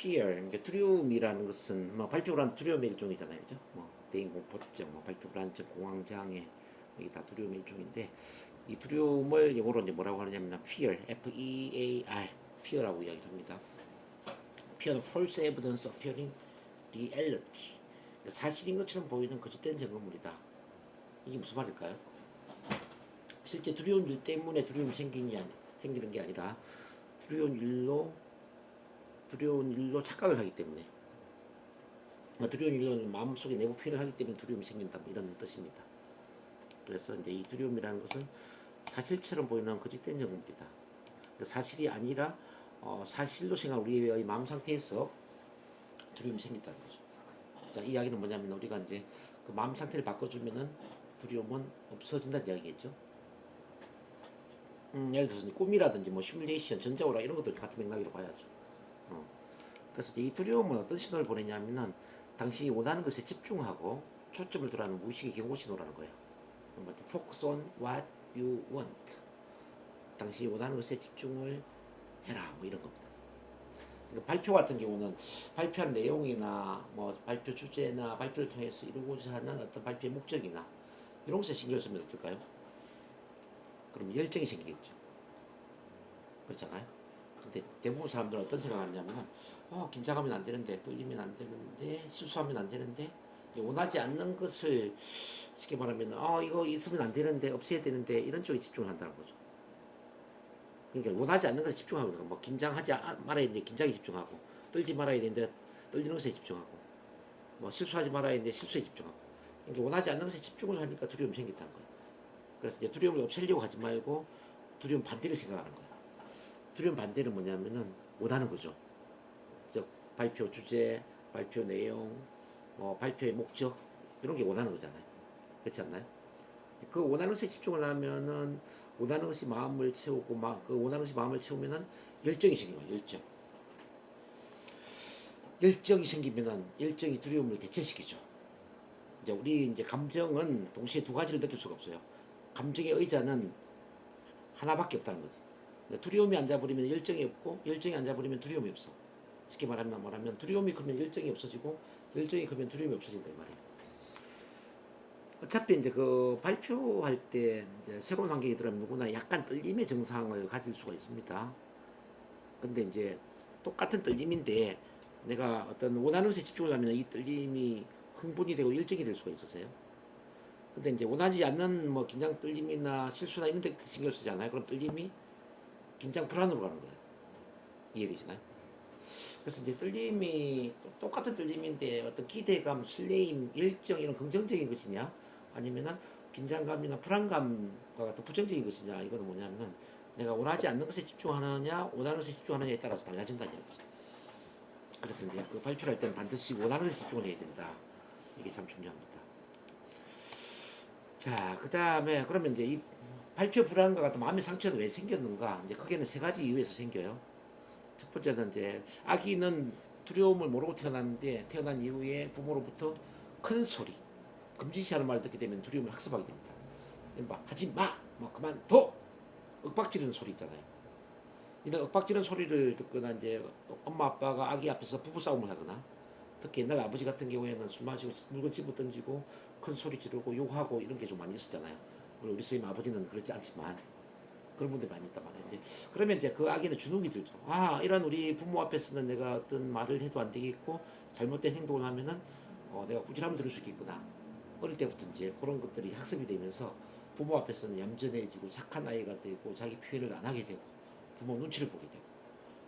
fear, 그러니까 두려움이라는 것은 뭐 발표란 두려움의 일종이잖아요, 그죠? 뭐 대인공포증, 뭐 발표 불안증, 공황장애 이게 다 두려움의 일종인데 이 두려움을 영어로 이제 뭐라고 하느냐면 fear, F-E-A-R, fear라고 이야기합니다. fear, false evidence appearing reality, 그러니까 사실인 것처럼 보이는 거짓된 증거물이다. 이게 무슨 말일까요? 실제 두려운 일 때문에 두려움이 생기는 게 아니라 두려운 일로 착각을 하기 때문에 두려운 일로 마음속에 내부 표현을 하기 때문에 두려움이 생긴다, 뭐 이런 뜻입니다. 그래서 이제 이 두려움이라는 것은 사실처럼 보이는 거짓된 증거물이다. 그러니까 사실이 아니라 사실로 생각한 우리의 마음 상태에서 두려움이 생긴다는 거죠. 자, 이 이야기는 뭐냐면 우리가 이제 그 마음 상태를 바꿔주면은 두려움은 없어진다는 이야기겠죠. 예를 들어서 꿈이라든지 뭐 시뮬레이션, 전자오락 이런 것들 같은 맥락으로 봐야죠. 그래서 이제 이 두려움은 어떤 신호를 보내냐면은 당신이 원하는 것에 집중하고 초점을 두라는 무의식의 경고 신호라는 거예요. Focus on what you want. 당신이 원하는 것에 집중을 해라, 뭐 이런 겁니다. 그러니까 발표 같은 경우는 발표한 내용이나 뭐 발표 주제나 발표를 통해서 이루고자 하는 어떤 발표의 목적이나 이런 것에 신경을 쓰면 어떨까요? 그럼 열정이 생기겠죠. 그렇잖아요. 근데 대부분 사람들은 어떤 생각을 하냐면 긴장하면 안 되는데, 떨리면 안 되는데, 실수하면 안 되는데, 원하지 않는 것을 쉽게 말하면 이거 있으면 안 되는데, 없애야 되는데, 이런 쪽에 집중을 한다는 거죠. 그러니까 원하지 않는 것에 집중하고 있는 거. 뭐 긴장하지 말아야 되는데 긴장에 집중하고, 떨지 말아야 되는데 떨리는 것에 집중하고, 뭐 실수하지 말아야 되는데 실수에 집중하고. 그러니까 원하지 않는 것에 집중을 하니까 두려움이 생긴다는 거예요. 그래서 이제 두려움을 없애려고 하지 말고 두려움 반대를 생각하는 거예요. 두려움 반대는 뭐냐면은 원하는 거죠. 즉 발표 주제, 발표 내용, 발표의 목적 이런 게 원하는 거잖아요. 그렇지 않나요? 그 원하는 것에 집중을 하면은 원하는 것이 마음을 채우고 그 원하는 것이 마음을 채우면은 열정이 생기는 거예요. 열정이 생기면은 열정이 두려움을 대체시키죠. 이제 우리 이제 감정은 동시에 두 가지를 느낄 수가 없어요. 감정의 의자는 하나밖에 없다는 거지. 두려움이 앉아버리면 열정이 없고 열정이 앉아버리면 두려움이 없어. 쉽게 말하면 두려움이 크면 열정이 없어지고 열정이 크면 두려움이 없어진다 이 말이에요. 어차피 이제 그 발표할 때 이제 새로운 환경에 들어가면 누구나 약간 떨림의 증상을 가질 수가 있습니다. 근데 이제 똑같은 떨림인데 내가 어떤 원하는 것에 집중을 하면 이 떨림이 흥분이 되고 열정이 될 수가 있어서요. 근데 이제 원하지 않는 뭐 긴장 떨림이나 실수나 이런 데 신경 쓰잖아요. 그럼 떨림이 긴장 불안으로 가는 거예요. 이해되시나요? 그래서 이제 떨림이 똑같은 떨림인데 어떤 기대감, 설레임, 열정 이런 긍정적인 것이냐 아니면은 긴장감이나 불안감과 같은 부정적인 것이냐 이거는 뭐냐면은 내가 원하지 않는 것에 집중하느냐 원하는 것에 집중하느냐에 따라서 달라진다는 얘기죠. 그래서 이제 그 발표를 할 때는 반드시 원하는 것에 집중을 해야 된다. 이게 참 중요합니다. 자, 그 다음에 그러면 이제 이 발표 불안과 같은 마음의 상처는 왜 생겼는가? 이제 크게는 세 가지 이유에서 생겨요. 첫 번째는 이제 아기는 두려움을 모르고 태어났는데 태어난 이후에 부모로부터 큰 소리, 금지시하는 말을 듣게 되면 두려움을 학습하게 됩니다. 하지 마, 뭐 그만둬, 윽박지르는 소리 있잖아요. 이런 윽박지르는 소리를 듣거나 이제 엄마 아빠가 아기 앞에서 부부 싸움을 하거나 특히 옛날 아버지 같은 경우에는 술 마시고 물건 집어 던지고 큰 소리 지르고 욕하고 이런 게 좀 많이 있었잖아요. 물론 우리 선생님 아버지는 그렇지 않지만 그런 분들이 많이 있단 말이에요. 그러면 이제 그 아기는 주눅이 들죠. 이런 우리 부모 앞에서는 내가 어떤 말을 해도 안 되겠고 잘못된 행동을 하면은 내가 부질함을 들을 수 있겠구나. 어릴 때부터 이제 그런 것들이 학습이 되면서 부모 앞에서는 얌전해지고 착한 아이가 되고 자기 표현을 안 하게 되고 부모 눈치를 보게 되고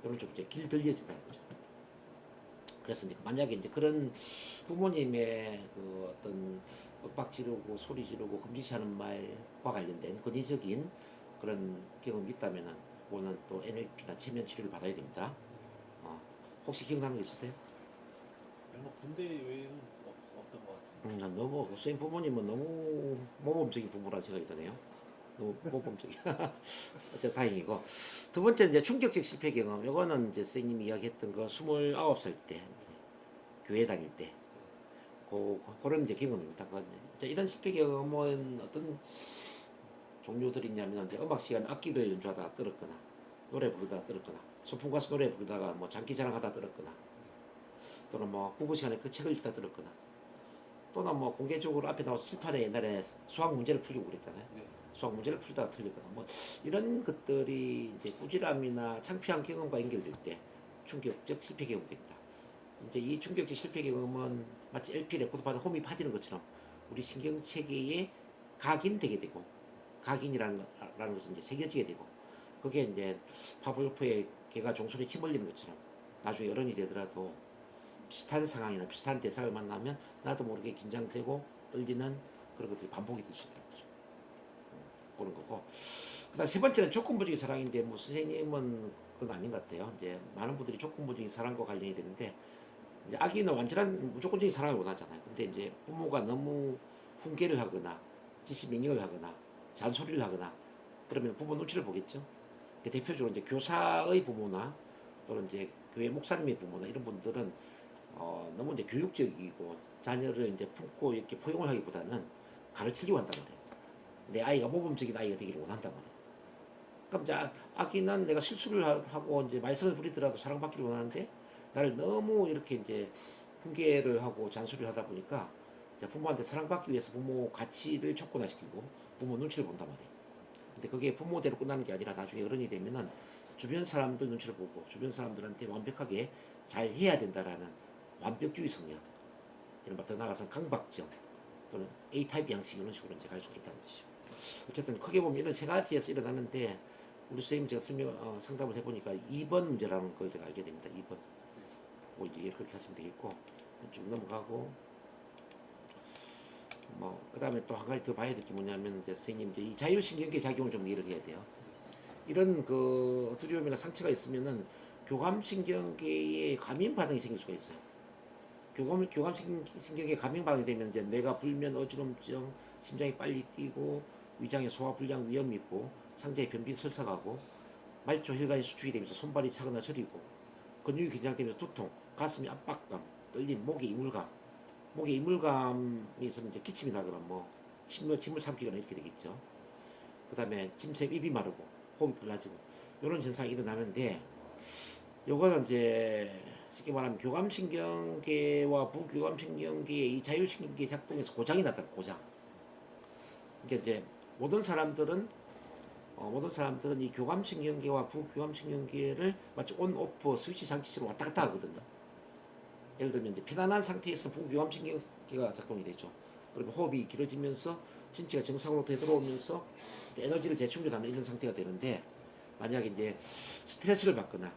이런 쪽 이제 길들여진다는 거죠. 그래서 이제 만약에 이제 그런 부모님의 그 어떤 윽박 지르고 소리 지르고 금지시하는 말과 관련된 권위적인 그런 경험이 있다면은 그거는 또 NLP나 체면 치료를 받아야 됩니다. 혹시 기억나는 거 있으세요? 뭐 군대 외에는 없던 것 같은데. 너무 선생님 부모님은 너무 모범적인 부모라 생각이 드네요. 너무 모범적이. 어쨌든 다행이고 두 번째는 이제 충격적 실패 경험. 이거는 이제 선생님이 이야기했던 거 29살 때 교회 다닐 때 그런 이제 경험입니다. 이런 실패 경험은 어떤 종류들이 있냐면 이제 음악 시간 악기를 연주하다가 떨었거나 노래 부르다가 떨었거나 소풍 가서 노래 부르다가 뭐 장기자랑 하다 떨었거나 또는 뭐 국어 시간에 그 책을 읽다 들었거나 또는 뭐 공개적으로 앞에 나와서 칠판에 옛날에 수학 문제를 풀고 그랬잖아요. 네. 수학 문제를 풀다가 틀리거나 뭐 이런 것들이 이제 꾸지람이나 창피한 경험과 연결될 때 충격적 실패 경험이 됩니다. 이제 이 충격적 실패 경험은 마치 LP 레코드 받아 홈이 파지는 것처럼 우리 신경 체계에 각인되게 되고 각인이라는 것은 이제 새겨지게 되고 그게 이제 파블로프의 개가 종손에 침 흘리는 것처럼 나중에 어른이 되더라도 비슷한 상황이나 비슷한 대상을 만나면 나도 모르게 긴장되고 떨리는 그런 것들이 반복이 될 수 있다는 거죠. 보는 거고. 그다음 세 번째는 조건부적인 사랑인데 뭐 선생님은 그건 아닌 것 같아요. 이제 많은 분들이 조건부적인 사랑과 관련이 되는데 이제 아기는 완전한 무조건적인 사랑을 원하잖아요. 근데 이제 부모가 너무 훈계를 하거나 지시 명령을 하거나 잔소리를 하거나 그러면 부모 눈치를 보겠죠. 대표적으로 이제 교사의 부모나 또는 이제 교회 목사님의 부모나 이런 분들은 너무 이제 교육적이고 자녀를 이제 품고 이렇게 포용을 하기보다는 가르치려고 한단 말이에요. 내 아이가 모범적인 아이가 되기를 원한단 말이에요. 그럼 이제 아기는 내가 실수를 하고 이제 말썽을 부리더라도 사랑받기를 원하는데 나를 너무 이렇게 이제 훈계를 하고 잔소리를 하다 보니까 이제 부모한테 사랑받기 위해서 부모 가치를 촉구화시키고 부모 눈치를 본단 말이에요. 근데 그게 부모대로 끝나는 게 아니라 나중에 어른이 되면은 주변 사람들 눈치를 보고 주변 사람들한테 완벽하게 잘 해야 된다라는 완벽주의 성향, 이런 더 나아가서 강박증 또는 A타입 양식 이런 식으로 이제 갈 수가 있다는 뜻이죠. 어쨌든 크게 보면 이런 세 가지에서 일어나는데 우리 선생님 제가 상담을 해보니까 2번 문제라는 걸 제가 알게 됩니다. 2번. 뭐 이제 그렇게 하시면 되겠고 쭉 넘어가고 뭐 그다음에 또 한 가지 더 봐야 될 게 뭐냐면 이제 선생님 이제 이 자율신경계 작용을 좀 이해를 해야 돼요. 이런 그 두려움이나 상처가 있으면은 교감신경계에 감인 반응이 생길 수가 있어요. 교감신경계 감인 반응이 되면 이제 뇌가 불면 어지럼증, 심장이 빨리 뛰고 위장에 소화불량 위험이 있고 상자에 변비 설사가고 말초 혈관이 수축이 되면서 손발이 차거나 저리고 근육이 긴장되면서 두통, 가슴이 압박감, 떨림, 목에 이물감, 목에 이물감이 있으면 이제 기침이 나거나 뭐 침을 삼키거나 이렇게 되겠죠. 그다음에 침샘 입이 마르고 호흡이 빨라지고 이런 현상이 일어나는데 요거는 이제 쉽게 말하면 교감신경계와 부교감신경계의 이 자율신경계 작동에서 고장이 났다. 고장. 그러니까 이제 모든 사람들은 이 교감신경계와 부교감신경계를 마치 온오프 스위치 장치처럼 왔다 갔다 하거든요. 예를 들면 이제 편안한 상태에서 부교감신경계가 작동이 되죠. 그러면 호흡이 길어지면서 신체가 정상으로 되돌아오면서 에너지를 재충전하는 이런 상태가 되는데 만약에 이제 스트레스를 받거나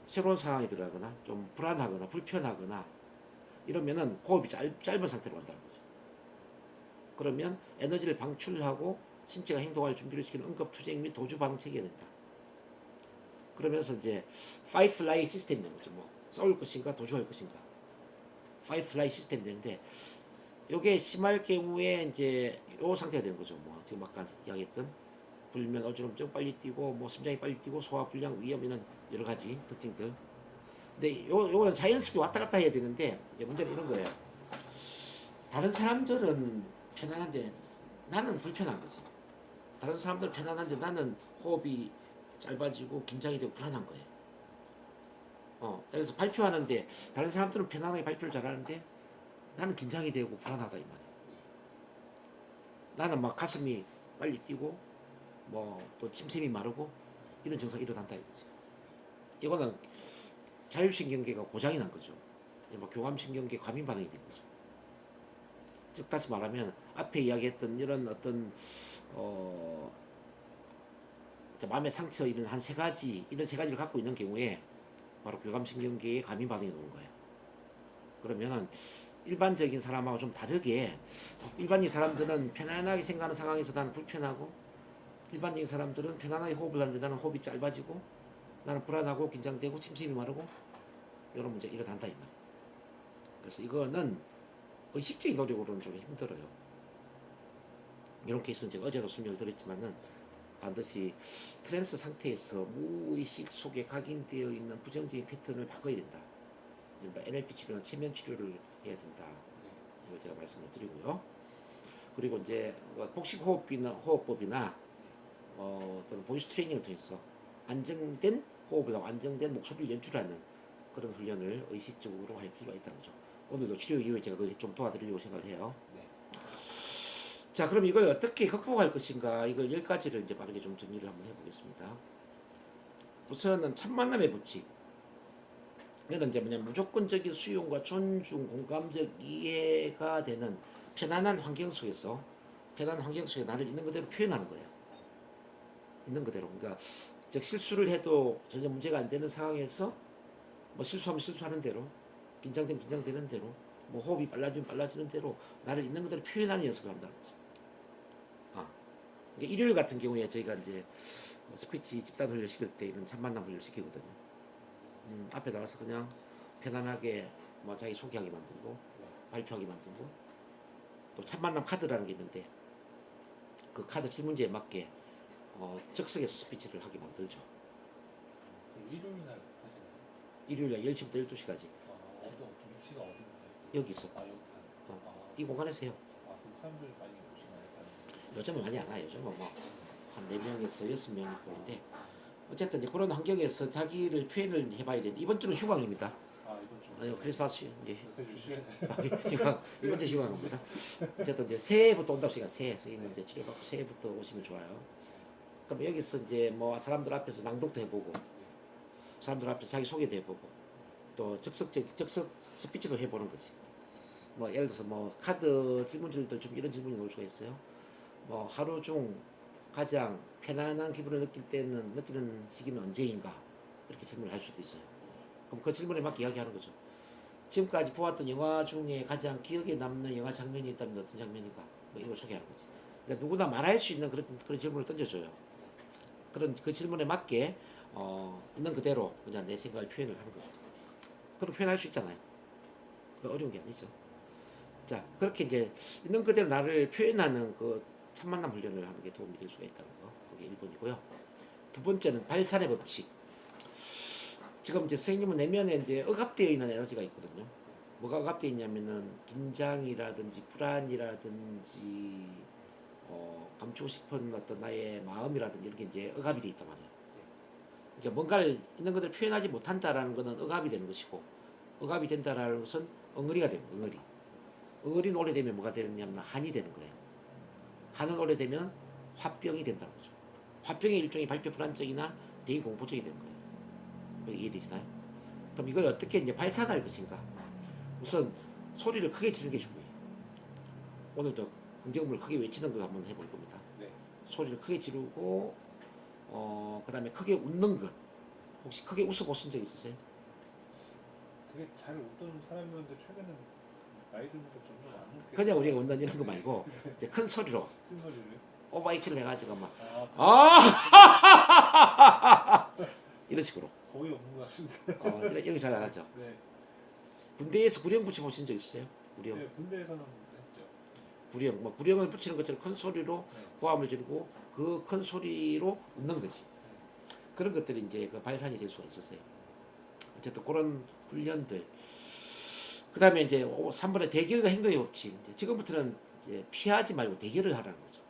새로운 상황에 들어가거나 좀 불안하거나 불편하거나 이러면은 호흡이 짧은 상태로 간다는 거죠. 그러면 에너지를 방출하고 신체가 행동할 준비를 시키는 응급투쟁 및 도주 반응 체계가 된다. 그러면서 이제 fight flight 시스템이 되는 거죠. 뭐 싸울 것인가 도주할 것인가 fight flight 시스템이 되는데 요게 심할 경우에 이제 요 상태가 되는 거죠. 뭐 지금 아까 이야기했던 불면 어지럼증 빨리 뛰고 뭐 심장이 빨리 뛰고 소화불량 위험 이런 여러 가지 특징들. 근데 요건 자연스럽게 왔다 갔다 해야 되는데 이제 문제는 이런 거예요. 다른 사람들은 편안한데 나는 불편한 거지. 다른 사람들은 편안한데 나는 호흡이 짧아지고 긴장이 되고 불안한 거예요. 그래서 발표하는데 다른 사람들은 편안하게 발표를 잘하는데 나는 긴장이 되고 불안하다 이 말이에요. 나는 막 가슴이 빨리 뛰고 뭐 또 침샘이 마르고 이런 증상이 일어난다 이거지. 이거는 자율신경계가 고장이 난 거죠. 뭐 교감신경계 과민 반응이 된 거죠. 즉 다시 말하면 앞에 이야기했던 이런 어떤 마음의 상처 이런 한 세 가지 이런 세 가지를 갖고 있는 경우에 바로 교감신경계의 과민 반응이 오는 거예요. 그러면은 일반적인 사람하고 좀 다르게 일반적인 사람들은 편안하게 생각하는 상황에서 나는 불편하고 일반적인 사람들은 편안하게 호흡을 하는데 나는 호흡이 짧아지고 나는 불안하고 긴장되고 침샘이 마르고 이런 문제가 일어난다 이 말이에요. 그래서 이거는 의식적인 노력으로는 좀 힘들어요. 이런 케이스는 제가 어제도 설명을 드렸지만은 반드시 트랜스 상태에서 무의식 속에 각인되어 있는 부정적인 패턴을 바꿔야 된다. NLP 치료나 체면 치료를 해야 된다. 이걸 제가 말씀을 드리고요. 그리고 이제 복식 호흡법이나 또는 보이스 트레이닝을 통해서 안정된 호흡을 하고 안정된 목소리를 연출하는 그런 훈련을 의식적으로 할 필요가 있다는 거죠. 오늘도 치료 이후에 제가 그걸 좀 도와드리려고 생각을 해요. 네. 자, 그럼 이걸 어떻게 극복할 것인가, 이걸 10가지를 이제 빠르게 좀 정리를 한번 해보겠습니다. 우선은 첫 만남의 법칙. 이거는 이제 뭐냐면 무조건적인 수용과 존중, 공감적 이해가 되는 편안한 환경 속에서, 편안한 환경 속에 나를 있는 그대로 표현하는 거예요. 있는 그대로. 그러니까 즉 실수를 해도 전혀 문제가 안 되는 상황에서 뭐 실수하면 실수하는 대로, 긴장되면 긴장되는 대로, 뭐 호흡이 빨라지면 빨라지는 대로 나를 있는 그대로 표현하는 연습을 한다는 거죠. 아, 그러니까 일요일 같은 경우에 저희가 이제 스피치 집단 훈련 시킬 때 이런 참만남 훈련 시키거든요. 앞에 나가서 그냥 편안하게 뭐 자기 소개하게 만들고 발표하게 만들고, 또 참만남 카드라는 게 있는데 그 카드 질문지에 맞게 즉석에서 스피치를 하게 만들죠. 그럼 일요일 날 하시나요? 일요일날 10시부터 12시까지 위치가 어딘가요? 여기서 아, 여기 이 공간에서 해요. 그럼 사람들이 많이 오시나요? 요즘은 많이 안 와요. 요즘은 뭐 한 4명에서 6명일 거인데, 어쨌든 이제 그런 환경에서 자기를 표현을 해봐야 되는데, 이번 주는 휴강입니다. 이번 주. 크리스마스 이제 그래서 휴강, 이번 주 휴강입니다. 어쨌든 이제 새해부터 온다고 생각, 새해 선생님 이제 치료받고 새해부터 오시면 좋아요. 그럼 여기서 이제 뭐 사람들 앞에서 낭독도 해보고, 사람들 앞에서 자기 소개도 해보고, 또 즉석 스피치도 해보는 거지. 뭐 예를 들어서 뭐 카드 질문지들 좀 이런 질문이 나올 수가 있어요. 뭐 하루 중 가장 편안한 기분을 느끼는 시기는 언제인가, 이렇게 질문을 할 수도 있어요. 그럼 그 질문에 맞게 이야기하는 거죠. 지금까지 보았던 영화 중에 가장 기억에 남는 영화 장면이 있다면 어떤 장면인가, 뭐 이걸 소개하는 거지. 그러니까 누구나 말할 수 있는 그런 질문을 던져줘요. 그런 그 질문에 맞게 있는 그대로 그냥 내 생각을 표현을 하는 거죠. 그럼 표현할 수 있잖아요. 그 어려운 게 아니죠. 자, 그렇게 이제 있는 그대로 나를 표현하는 그 참만남 훈련을 하는 게 도움이 될 수가 있다는 거. 그게 1번이고요. 두 번째는 발산의 법칙. 지금 이제 선생님은 내면에 이제 억압되어 있는 에너지가 있거든요. 뭐가 억압되어 있냐면은 긴장이라든지 불안이라든지 감추고 싶은 어떤 나의 마음이라든지 이렇게 이제 억압이 되어 있단 말이에요. 그러니까 뭔가를 있는 것을 표현하지 못한다라는 것은 억압이 되는 것이고, 억압이 된다라는 것은 엉어리가 되는 거예요. 엉어리. 엉어리는 오래되면 뭐가 되느냐면 한이 되는 거예요. 한은 오래되면 화병이 된다는 거죠. 화병의 일종의 발표 불안증이나 대인 공포증이 되는 거예요. 이해되시나요? 그럼 이걸 어떻게 이제 발산할 것인가? 우선 소리를 크게 지르는 게 중요해요. 오늘도 긍정문을 크게 외치는 걸 한번 해볼 겁니다. 네. 소리를 크게 지르고, 그다음에 크게 웃는 것. 혹시 크게 웃어보신 적 있으세요? 되게 잘 웃던 사람이었는데 최근에는 나이 들면서 점점 안 웃게. 그냥 우리가 웃는 이런 거 말고 이제 큰 소리로 큰 소리를. 오버액션을 해가지고 막 아, 이런 식으로 거의 없는 것 같은데. 이렇게 잘 나가죠. 네. 군대에서 구령 붙여보신 적 있으세요? 구령. 네, 군대에서는 했죠. 구령, 뭐 구령을 붙이는 것처럼 큰 소리로 네. 고함을 지르고 그 큰 소리로 웃는 거지. 그런 것들이 이제 그 발산이 될 수가 있었어요. 어쨌든 그런 훈련들. 그 다음에 이제 3번의 대결과 행동의 법칙. 이제 지금부터는 이제 피하지 말고 대결을 하라는 거죠.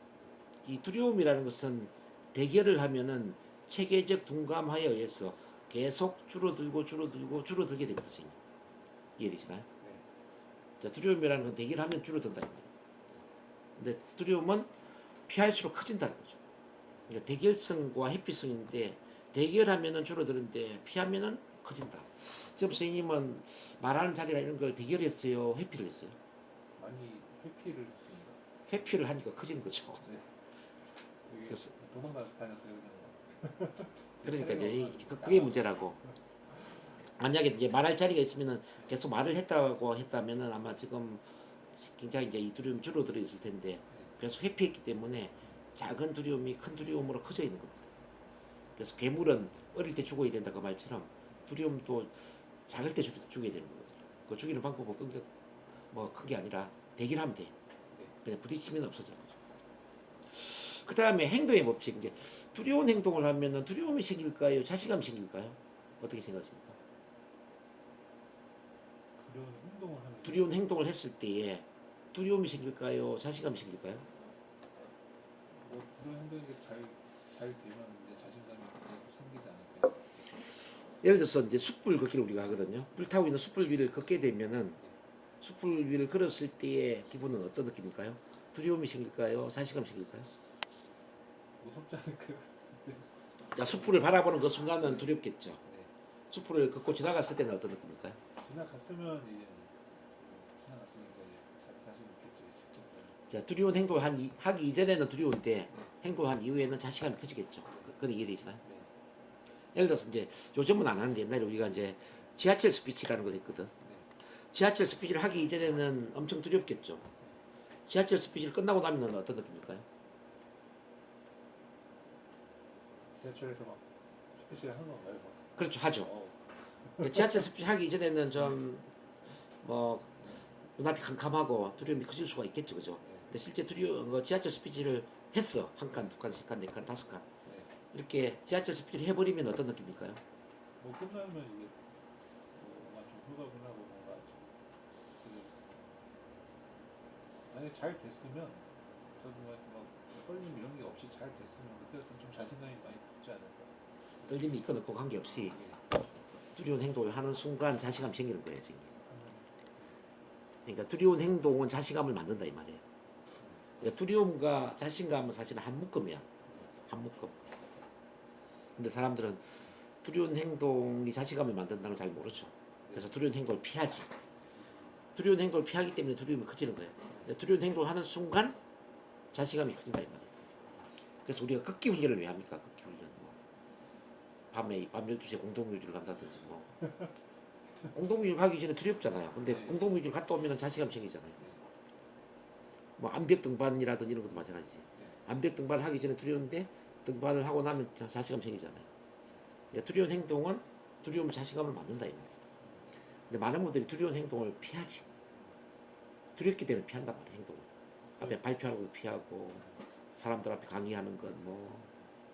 이 두려움이라는 것은 대결을 하면은 체계적 둔감하에 의해서 계속 줄어들게 됩니다. 이해되시나요? 네. 자, 두려움이라는 건 대결하면 줄어든다는 거예요. 근데 두려움은 피할수록 커진다는 거죠. 그러니까 대결성과 회피성인데, 대결하면은 줄어드는데 피하면은 커진다. 지금 선생님은 말하는 자리나 이런 걸 대결했어요, 회피를 했어요? 많이 회피를 했습니다. 회피를 하니까 커지는 거죠. 네. 그래서 도망가 다녔어요 그냥. 그러니까 이제 그게 문제라고. 만약에 이제 말할 자리가 있으면은 계속 말을 했다면은 아마 지금 굉장히 이제 이 두려움이 줄어들어 있을 텐데, 계속 회피했기 때문에 작은 두려움이 큰 두려움으로 커져 있는 겁니다. 그래서 괴물은 어릴 때 죽어야 된다 그 말처럼 두려움도 작을 때 죽여야 되는 거거든요. 그 죽이는 방법은 큰 게 아니라 대결하면 돼. 그냥 부딪히면 없어지는 거죠. 그 다음에 행동의 법칙. 이제 두려운 행동을 하면은 두려움이 생길까요? 자신감이 생길까요? 어떻게 생각하십니까? 그런 행동을 하면 두려운 행동을 했을 때에 두려움이 생길까요? 자신감이 생길까요? 그런 행동이 잘 되면 이제 자신감이 생기지 않을까요? 예를 들어서 이제 숯불 걷기를 우리가 하거든요. 불 타고 있는 숯불 위를 걷게 되면은 숯불 위를 걸었을 때의 기분은 어떤 느낌일까요? 두려움이 생길까요? 자신감이 생길까요? 무섭지 않을까요? 자, 숯불을 바라보는 그 순간은 두렵겠죠. 네. 숯불을 걷고 지나갔을 때는 어떤 느낌일까요? 지나갔으면 이제 지나갔으니까 이제 자신 있겠죠. 자, 두려운 행동을 하기 이전에는 두려운데 행동한 이후에는 자신감이 커지겠죠. 그건 이해되시나요? 네. 예를 들어서 이제 요즘은 안 하는데 옛날에 우리가 이제 지하철 스피치라는 거 했거든. 네. 지하철 스피치를 하기 이전에는 엄청 두렵겠죠. 지하철 스피치를 끝나고 나면 어떤 느낌일까요? 지하철에서 막 스피치를 하는 건가요? 그렇죠, 하죠. 어. 지하철 스피치 하기 이전에는 좀 뭐 눈앞이 캄캄하고 두려움이 커질 수가 있겠죠, 그죠? 근데 실제 지하철 스피치를 했어. 한 칸, 두 칸, 세 칸, 네 칸, 다섯 칸 네. 이렇게 지하철 스피치를 해버리면 어떤 느낌일까요? 뭐 끝나면 이게 뭔가 좀 후가분하고 뭔가 좀 만약에 잘 됐으면 저도 막 떨림 이런 게 없이 잘 됐으면 그때부터 좀 자신감이 많이 붙지 않을까. 떨림이 있건 없건 관계없이 예. 두려운 행동을 하는 순간 자신감이 생기는 거예요, 그러니까 두려운 행동은 자신감을 만든다 이 말이에요. 그러니까 두려움과 자신감은 사실은 한 묶음이야. 한 묶음. 근데 사람들은 두려운 행동이 자신감을 만든다는 걸 잘 모르죠. 그래서 두려운 행동을 피하지. 두려운 행동을 피하기 때문에 두려움이 커지는 거예요. 근데 두려운 행동을 하는 순간 자신감이 커진다 이 말이에요. 그래서 우리가 극기 훈련을 왜 합니까? 극기 훈련. 뭐 밤에 밤 12시에 공동묘지를 간다든지 뭐 공동묘지 가기 전에 두렵잖아요. 근데 공동묘지를 갔다 오면 자신감 생기잖아요. 뭐 암벽 등반이라든 이런 것도 마찬가지지. 암벽 등반을 하기 전에 두려운데 등반을 하고 나면 자신감 생기잖아요. 그러니까 두려운 행동은 두려움 자신감을 만든다 이 말이에요. 근데 많은 분들이 두려운 행동을 피하지. 두렵기 때문에 피한단 말이에요. 행동을. 앞에 발표하는 것도 피하고 사람들 앞에 강의하는 것, 뭐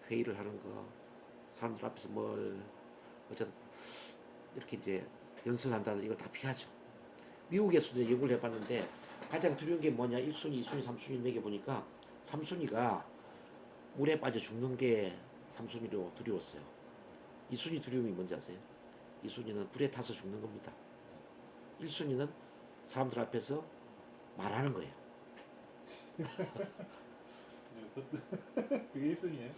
회의를 하는 거, 사람들 앞에서 뭘 어쨌든 이렇게 이제 연설한다든지 이걸 다 피하죠. 미국에서도 연구를 해봤는데 가장 두려운 게 뭐냐 1순위, 2순위, 3순위 매겨보니까 3순위가 물에 빠져 죽는 게 3순위로 두려웠어요. 2순위 두려움이 뭔지 아세요? 2순위는 불에 타서 죽는 겁니다. 1순위는 사람들 앞에서 말하는 거예요. 그게 1순위예요?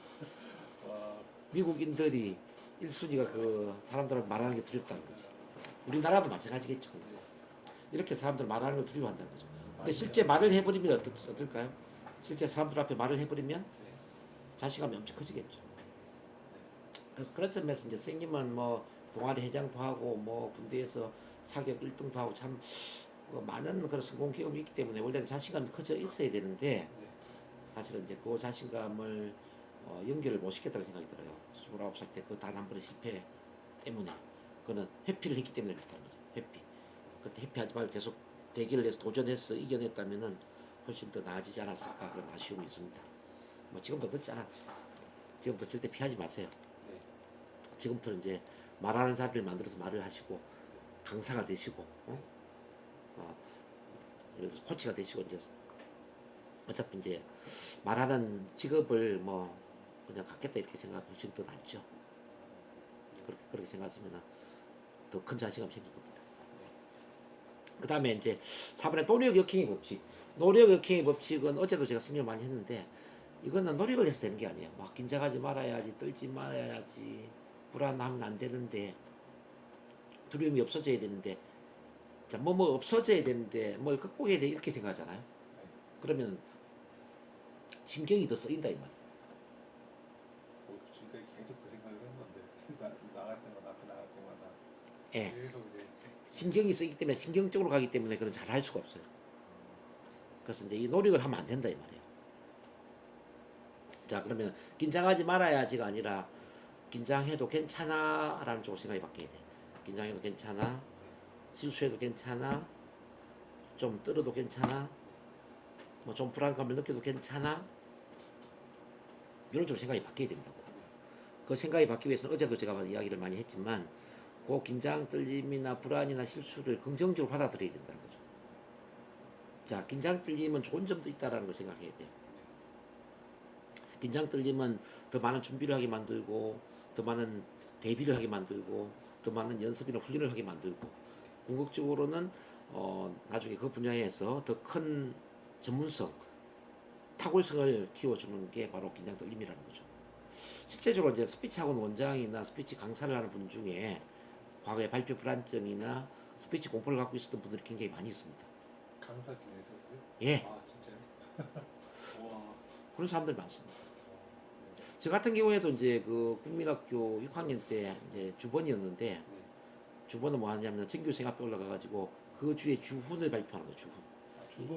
와. 미국인들이 1순위가 그 사람들한테 말하는 게 두렵다는 거지. 우리나라도 마찬가지겠죠. 이렇게 사람들 말하는 걸 두려워한다는 거죠. 근데 실제 말을 해버리면 어떨까요? 실제 사람들 앞에 말을 해버리면 자신감이 엄청 커지겠죠. 그래서 그런 점에서 이제 선생님은 뭐 동아리 회장도 하고 뭐 군대에서 사격 1등도 하고 참 많은 그런 성공 경험이 있기 때문에 원래는 자신감이 커져 있어야 되는데 사실은 이제 그 자신감을 연결을 못 시켰다는 생각이 들어요. 29살 때 그 단 한 번의 실패 때문에 그거는 회피를 했기 때문에 그렇다는 거죠. 회피. 그때 회피하지 말고 계속 대기를 해서 도전해서 이겨냈다면은 훨씬 더 나아지지 않았을까 그런 아쉬움이 있습니다. 뭐 지금도 늦지 않았죠. 지금부터 절대 피하지 마세요. 지금부터 이제 말하는 자리를 만들어서 말을 하시고 강사가 되시고 예를 들어서 코치가 되시고 이제 어차피 이제 말하는 직업을 뭐 그냥 갖겠다 이렇게 생각하시면 더 낫죠. 그렇게 생각하시면 더 큰 자신감이 생길 겁니다. 그 다음에 이제 4번에 노력 역행의 법칙. 노력 역행의 법칙은 어제도 제가 설명 많이 했는데 이거는 노력을 해서 되는 게 아니에요. 막 긴장하지 말아야지, 떨지 말아야지, 불안하면 안 되는데, 두려움이 없어져야 되는데, 자, 뭐 없어져야 되는데, 뭘 극복해야 돼 이렇게 생각하잖아요. 그러면 신경이 더 쓰인다 이 말이에요. 지금까지 계속 그 생각을 했는데 나갈 때마다 앞에 나갈 때마다 예. 계속 이제 신경이 쓰이기 때문에 신경적으로 가기 때문에 그런 잘 할 수가 없어요. 그래서 이제 이 노력을 하면 안 된다 이 말이에요. 자, 그러면 긴장하지 말아야지가 아니라 긴장해도 괜찮아 라는 쪽으로 생각이 바뀌어야 돼. 긴장해도 괜찮아, 실수해도 괜찮아, 좀 떨어도 괜찮아, 뭐 좀 불안감을 느껴도 괜찮아, 이런 쪽으로 생각이 바뀌어야 된다고. 그 생각이 바뀌기 위해서는 어제도 제가 이야기를 많이 했지만 그 긴장, 떨림이나 불안이나 실수를 긍정적으로 받아들여야 된다는 거죠. 자, 긴장, 떨림은 좋은 점도 있다라는 걸 생각해야 돼요. 긴장, 떨림은 더 많은 준비를 하게 만들고 더 많은 대비를 하게 만들고 더 많은 연습이나 훈련을 하게 만들고 궁극적으로는 나중에 그 분야에서 더 큰 전문성, 탁월성을 키워주는 게 바로 긴장 떨림이라는 거죠. 실제적으로 이제 스피치 학원 원장이나 스피치 강사를 하는 분 중에 과거에 발표 불안증이나 스피치 공포를 갖고 있었던 분들이 굉장히 많이 있습니다. 강사 중에서도요? 예, 아 진짜요? 와. 그런 사람들이 많습니다. 저 같은 경우에도 이제 그 국민학교 6학년 때 이제 주번이었는데 네. 주번은 뭐 하냐면 전교생 앞에 올라가가지고 그 주에 주훈을 발표하는 거예요. 주훈.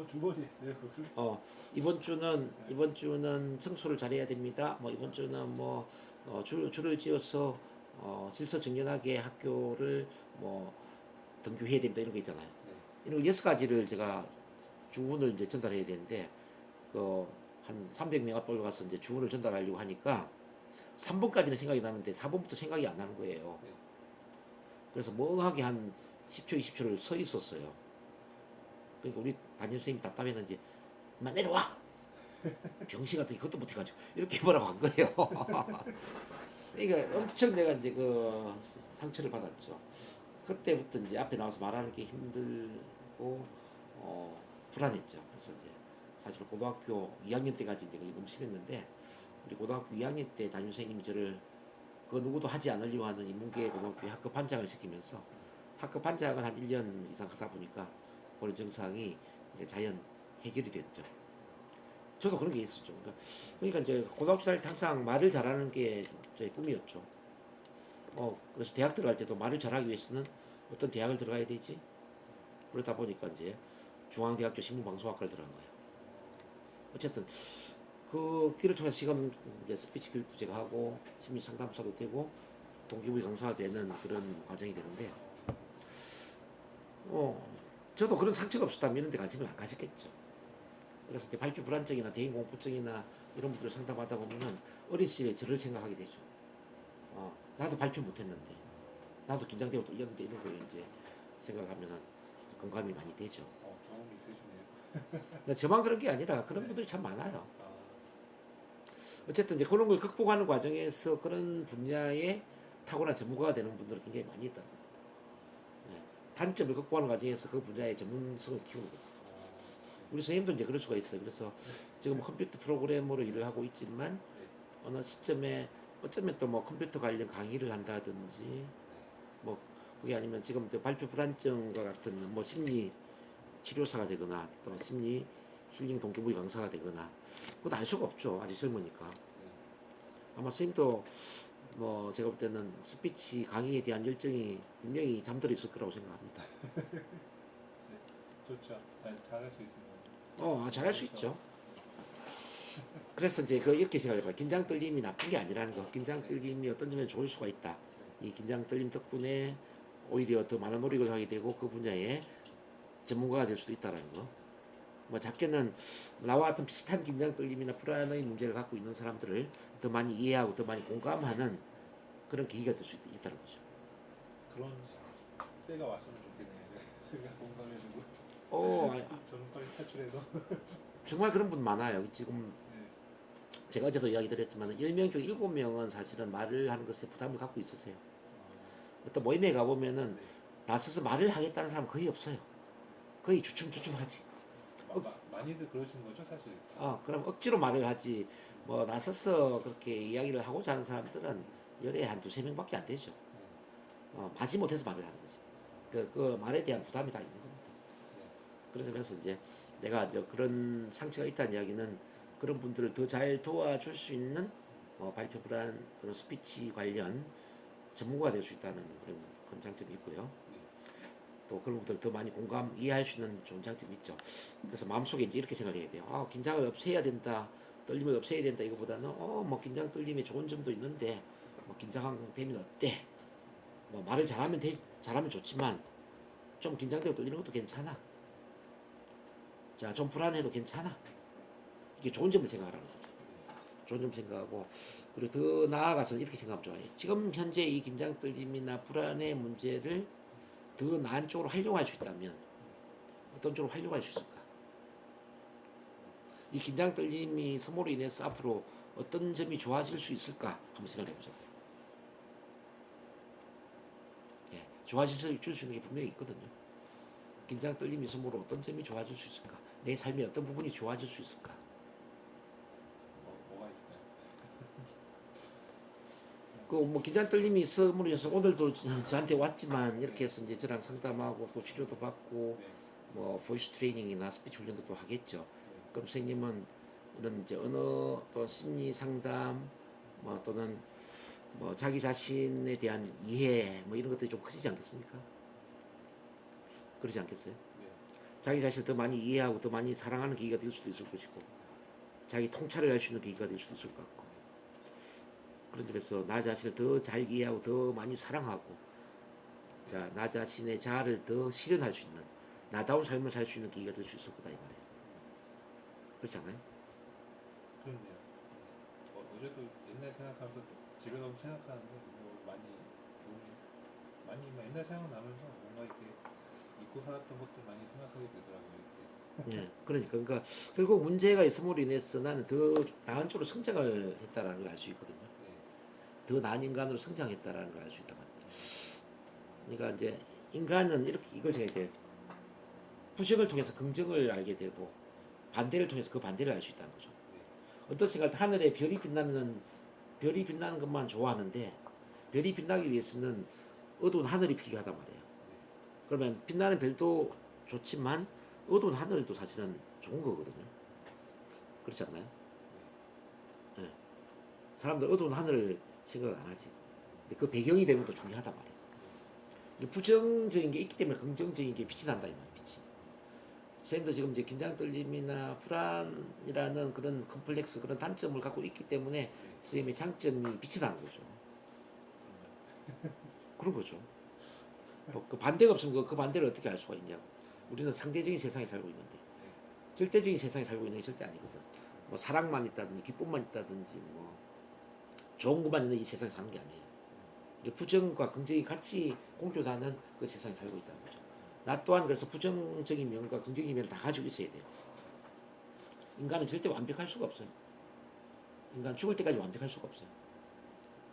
두 번이 했어요 그걸? 이번 주는 청소를 잘해야 됩니다. 뭐 이번 주는 뭐 줄을 지어서 질서 정연하게 학교를 뭐 등교해야 됩니다. 이런 거 있잖아요. 네. 이런 거 6가지를 제가 주문을 이제 전달해야 되는데 그 한 300명 앞에 올라가서 이제 주문을 전달하려고 하니까 3번까지는 생각이 나는데 4번부터 생각이 안 나는 거예요. 네. 그래서 멍하게 한 10초, 20초를 서 있었어요. 그러니까 우리 담임 선생님이 답답했는지 엄마 내려와! 병신 같은 그것도 못해가지고 이렇게 뭐라고 한 거예요. 그러니까 엄청 내가 이제 그 상처를 받았죠. 그때부터 이제 앞에 나와서 말하는 게 힘들고 불안했죠. 그래서 이제 사실 고등학교 2학년 때까지 이제 너무 심했는데 우리 고등학교 2학년 때 담임 선생님이 저를 그 누구도 하지 않으려고 하는 인문계 고등학교 학급 반장을 시키면서 학급 반장을 한 1년 이상 하다 보니까 그런 증상이 이제 자연 해결이 됐죠. 저도 그런 게 있었죠. 그러니까 이제 고등학교 다닐 때 항상 말을 잘하는 게 저의 꿈이었죠. 그래서 대학 들어갈 때도 말을 잘하기 위해서는 어떤 대학을 들어가야 되지? 그러다 보니까 이제 중앙대학교 신문방송학과를 들어간 거예요. 어쨌든 그 길을 통해서 지금 이제 스피치 교육도 제가 하고 심리 상담사도 되고 동기부여 강사가 되는 그런 과정이 되는데 저도 그런 상처가 없었다면 이런 데 관심을 안 가졌겠죠. 그래서 이제 발표 불안증이나 대인 공포증이나 이런 분들을 상담하다 보면은 어린 시절에 저를 생각하게 되죠. 나도 발표 못했는데 나도 긴장되고 떨렸는데 이런 걸 이제 생각하면은 공감이 많이 되죠. 경험이 있으시네요. 근데 저만 그런 게 아니라 그런 분들이 참 많아요. 아, 어쨌든 이제 그런 걸 극복하는 과정에서 그런 분야에 탁월한 전문가가 되는 분들은 굉장히 많이 있다는 겁니다. 예. 단점을 극복하는 과정에서 그 분야의 전문성을 키우는 거죠. 우리 선생님도 이제 그럴 수가 있어요. 그래서 지금 컴퓨터 프로그래머로 일을 하고 있지만 어느 시점에 어쩌면 또 뭐 컴퓨터 관련 강의를 한다든지 뭐 그게 아니면 지금 발표 불안증과 같은 뭐 심리 치료사가 되거나 또 심리 힐링 동기부여 강사가 되거나 그것도 알 수가 없죠. 아직 젊으니까. 아마 선생님도 뭐 제가 볼 때는 스피치 강의에 대한 열정이 분명히 잠들어 있을 거라고 생각합니다. 좋죠. 잘할 수 있으면. 잘할 수 있죠. 그래서 이제 이렇게 생각해봐요. 긴장 떨림이 나쁜 게 아니라는 거. 긴장 떨림이 어떤 점에 좋을 수가 있다. 이 긴장 떨림 덕분에 오히려 더 많은 노력을 하게 되고 그 분야에 전문가가 될 수도 있다는 거. 뭐 작게는 나와 같은 비슷한 긴장 떨림이나 불안의 문제를 갖고 있는 사람들을 더 많이 이해하고 더 많이 공감하는 그런 계기가 될 수 있다는 거죠. 그런 때가 왔으면 좋겠네요. 제가 공감해주고. 저는 빨리 탈출해서. 정말 그런 분 많아요. 지금 네. 제가 어제도 이야기 드렸지만 10명 중 7명은 사실은 말을 하는 것에 부담을 갖고 있으세요. 어떤 모임에 가보면은 나서서 말을 하겠다는 사람은 거의 없어요. 거의 주춤주춤하지. 많이들 그러시는 거죠, 사실. 그럼 억지로 말을 하지. 뭐 나서서 그렇게 이야기를 하고자 하는 사람들은 열에 한 두세 명밖에 안 되죠. 마지못해서 말을 하는 거지. 그 말에 대한 부담이 다 있는 겁니다. 그래서 이제 내가 이제 그런 상처가 있다는 이야기는 그런 분들을 더 잘 도와줄 수 있는 발표 불안 또는 스피치 관련 전문가가 될 수 있다는 그런 장점이 있고요. 또 그런 것들 더 많이 공감 이해할 수 있는 좋은 장점이 있죠. 그래서 마음속에 이제 이렇게 생각을 해야 돼요. 긴장을 없애야 된다, 떨림을 없애야 된다. 이거보다는 뭐 긴장 떨림에 좋은 점도 있는데 뭐 긴장되면 어때? 뭐 말을 잘하면 좋지만 좀 긴장되고 떨리는 것도 괜찮아. 자, 좀 불안해도 괜찮아. 이게 좋은 점을 생각하라는 거죠. 좋은 점 생각하고 그리고 더 나아가서 이렇게 생각하면 좋아요. 지금 현재 이 긴장 떨림이나 불안의 문제를 더 나은 쪽으로 활용할 수 있다면 어떤 쪽으로 활용할 수 있을까? 이 긴장 떨림이 소모로 인해서 앞으로 어떤 점이 좋아질 수 있을까? 한번 생각해 보자. 좋아질 수 있는 게 분명히 있거든요. 긴장 떨림이 있으므로 어떤 점이 좋아질 수 있을까? 내 삶의 어떤 부분이 좋아질 수 있을까? 뭐가 있을까요? 그 뭐 긴장 떨림이 있음으로 해서 오늘도 저한테 왔지만 이렇게 해서 이제 저랑 상담하고 또 치료도 받고 네. 뭐 보이스 트레이닝이나 스피치 훈련도 또 하겠죠. 네. 그럼 선생님은 이런 이제 언어 또 심리 상담 뭐 또는 뭐 자기 자신에 대한 이해 뭐 이런 것들이 좀 커지지 않겠습니까? 그러지 않겠어요? 네. 자기 자신을 더 많이 이해하고 더 많이 사랑하는 계기가 될 수도 있을 것이고 자기 통찰을 할 수 있는 계기가 될 수도 있을 것 같고 그런 점에서 나 자신을 더 잘 이해하고 더 많이 사랑하고 자, 나 자신의 자아를 더 실현할 수 있는 나다운 삶을 살 수 있는 계기가 될 수 있을 거다 이 말이에요. 그렇지 않아요? 그렇네요. 어제도 옛날 생각하면서 집에 가서 생각하는데 뭐 많이 막 옛날 생각나면서 뭔가 이렇게 잊고 살았던 것들 많이 생각하게 되더라고요. 이렇게. 예, 그러니까 결국 문제가 있음으로 인해서 나는 더 나은 쪽으로 성장을 했다라는 걸 알 수 있거든요. 네. 더 나은 인간으로 성장했다라는 걸 알 수 있단 말이에요. 그러니까 이제 인간은 이렇게 이걸 생각해야 돼요. 부정을 통해서 긍정을 알게 되고 반대를 통해서 그 반대를 알 수 있다는 거죠. 어떤 생각할 때 하늘에 별이 빛나면 별이 빛나는 것만 좋아하는데 별이 빛나기 위해서는 어두운 하늘이 필요하단 말이에요. 그러면 빛나는 별도 좋지만 어두운 하늘도 사실은 좋은 거거든요. 그렇지 않나요? 네. 사람들 어두운 하늘을 생각을 안 하지. 근데 그 배경이 되는 것도 중요하단 말이에요. 부정적인 게 있기 때문에 긍정적인 게 빛이 난다 이 말이에요. 빛이. 선생님도 지금 이제 긴장 떨림이나 불안이라는 그런 컴플렉스 그런 단점을 갖고 있기 때문에 선생님의 장점이 빛이 나는 거죠. 그런 거죠. 뭐그 반대가 없으면 그 반대를 어떻게 알 수가 있냐고. 우리는 상대적인 세상에 살고 있는데 절대적인 세상에 살고 있는 게 절대 아니거든. 뭐 사랑만 있다든지 기쁨만 있다든지 뭐 좋은 것만 있는 이 세상에 사는 게 아니에요. 이제 부정과 긍정이 같이 공존하는 그 세상에 살고 있다는 거죠. 나 또한 그래서 부정적인 면과 긍정적인 면을 다 가지고 있어야 돼요. 인간은 절대 완벽할 수가 없어요. 인간 죽을 때까지 완벽할 수가 없어요.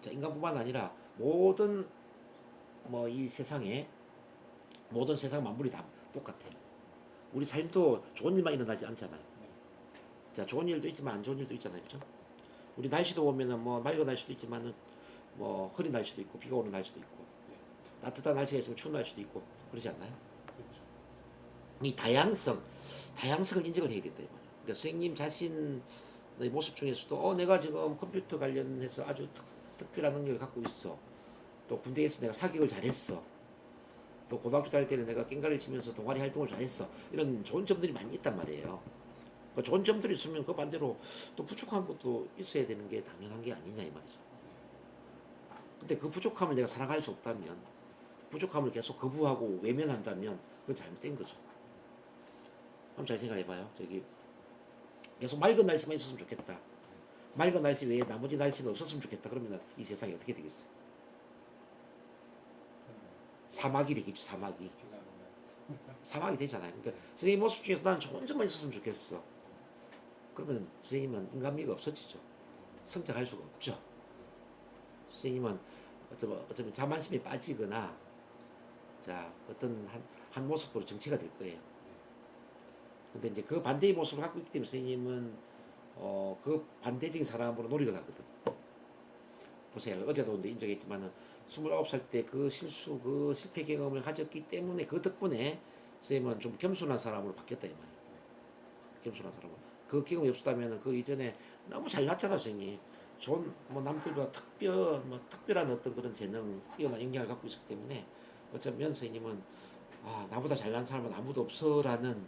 자, 인간뿐만 아니라 모든 뭐 이 세상에 모든 세상 만물이 다 똑같아요. 우리 삶도 좋은 일만 일어나지 않잖아요. 자, 좋은 일도 있지만 안 좋은 일도 있잖아요. 그죠? 우리 날씨도 보면은 뭐 맑은 날씨도 있지만은 뭐 흐린 날씨도 있고 비가 오는 날씨도 있고 따뜻한 날씨가 있으면 추운 날씨도 있고 그러지 않나요? 그렇죠. 이 다양성을 인정을 해야 된다. 그러니까 선생님 자신의 모습 중에서도 내가 지금 컴퓨터 관련해서 아주 특별한 능력을 갖고 있어. 또 군대에서 내가 사격을 잘했어. 또 고등학교 다닐 때는 내가 깽가를 치면서 동아리 활동을 잘했어. 이런 좋은 점들이 많이 있단 말이에요. 그 좋은 점들이 있으면 그 반대로 또 부족한 것도 있어야 되는 게 당연한 게 아니냐 이 말이죠. 근데 그 부족함을 내가 살아갈 수 없다면 부족함을 계속 거부하고 외면한다면 그건 잘못된 거죠. 한번 잘 생각해봐요. 저기 계속 맑은 날씨만 있었으면 좋겠다. 맑은 날씨 외에 나머지 날씨는 없었으면 좋겠다. 그러면 이 세상이 어떻게 되겠어요? 사막이 되겠죠. 사막이. 사막이 되잖아요. 그러니까 선생님 모습 중에서 나는 좋은 점만 있었으면 좋겠어. 그러면 선생님은 인간미가 없어지죠. 성장할 수가 없죠. 선생님은 어쩌면 자만심에 빠지거나 자 어떤 한 모습으로 정체가 될 거예요. 근데 이제 그 반대의 모습을 갖고 있기 때문에 선생님은 그 반대적인 사람으로 노력을 하거든. 보세요. 어제도 인정했지만은 29살 때 그 실수, 그 실패 경험을 가졌기 때문에 그 덕분에 선생님은 좀 겸손한 사람으로 바뀌었다 이 말이에요. 겸손한 사람으로. 그 경험이 없었다면 그 이전에 너무 잘났잖아 선생님. 좋은 뭐 남들보다 특별한 어떤 그런 재능, 뛰어난 영향을 갖고 있었기 때문에 어쩌면 선생님은 나보다 잘난 사람은 아무도 없어라는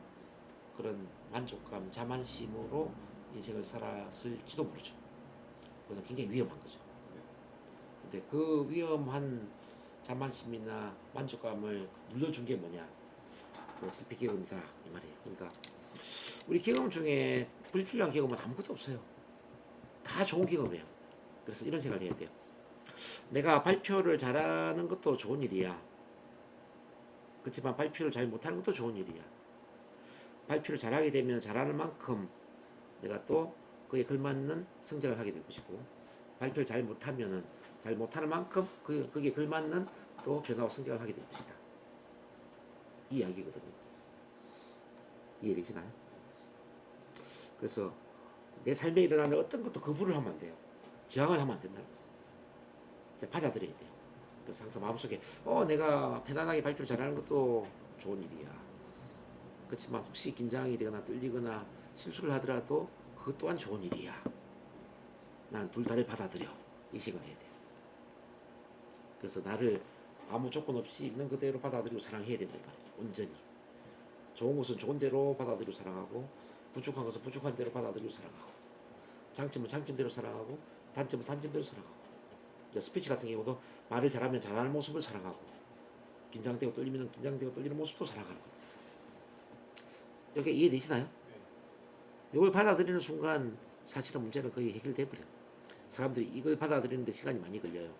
그런 만족감, 자만심으로 인생을 살았을지도 모르죠. 그건 굉장히 위험한 거죠. 근데 그 위험한 자만심이나 만족감을 물려준 게 뭐냐? 그 실패 경험이다 이 말이에요. 그러니까 우리 경험 중에 불필요한 경험은 아무것도 없어요. 다 좋은 경험이에요. 그래서 이런 생각을 해야 돼요. 내가 발표를 잘하는 것도 좋은 일이야. 그렇지만 발표를 잘 못하는 것도 좋은 일이야. 발표를 잘하게 되면 잘하는 만큼 내가 또 그에 걸맞는 성장을 하게 될 것이고 발표를 잘 못하면은 잘 못하는 만큼 거기에 걸맞는 또 변화와 성장을 하게 될 것이다. 이 이야기거든요. 이해되시나요? 그래서 내 삶에 일어나는 어떤 것도 거부를 하면 안 돼요. 저항을 하면 안 된다는 거죠. 이제 받아들여야 돼요. 그래서 항상 마음속에 내가 편안하게 발표를 잘하는 것도 좋은 일이야. 그렇지만 혹시 긴장이 되거나 떨리거나 실수를 하더라도 그것 또한 좋은 일이야. 나는 둘 다를 받아들여. 이 생각을 해야 돼요. 그래서 나를 아무 조건 없이 있는 그대로 받아들이고 사랑해야 된다 이 말이에요. 온전히. 좋은 것은 좋은 대로 받아들이고 사랑하고, 부족한 것은 부족한 대로 받아들이고 사랑하고, 장점은 장점대로 사랑하고, 단점은 단점대로 사랑하고. 스피치 같은 경우도 말을 잘하면 잘하는 모습을 사랑하고, 긴장되고 떨리면 긴장되고 떨리는 모습도 사랑하는 거예요. 이게 이해되시나요? 이걸 받아들이는 순간 사실은 문제는 거의 해결돼 버려요. 사람들이 이걸 받아들이는데 시간이 많이 걸려요.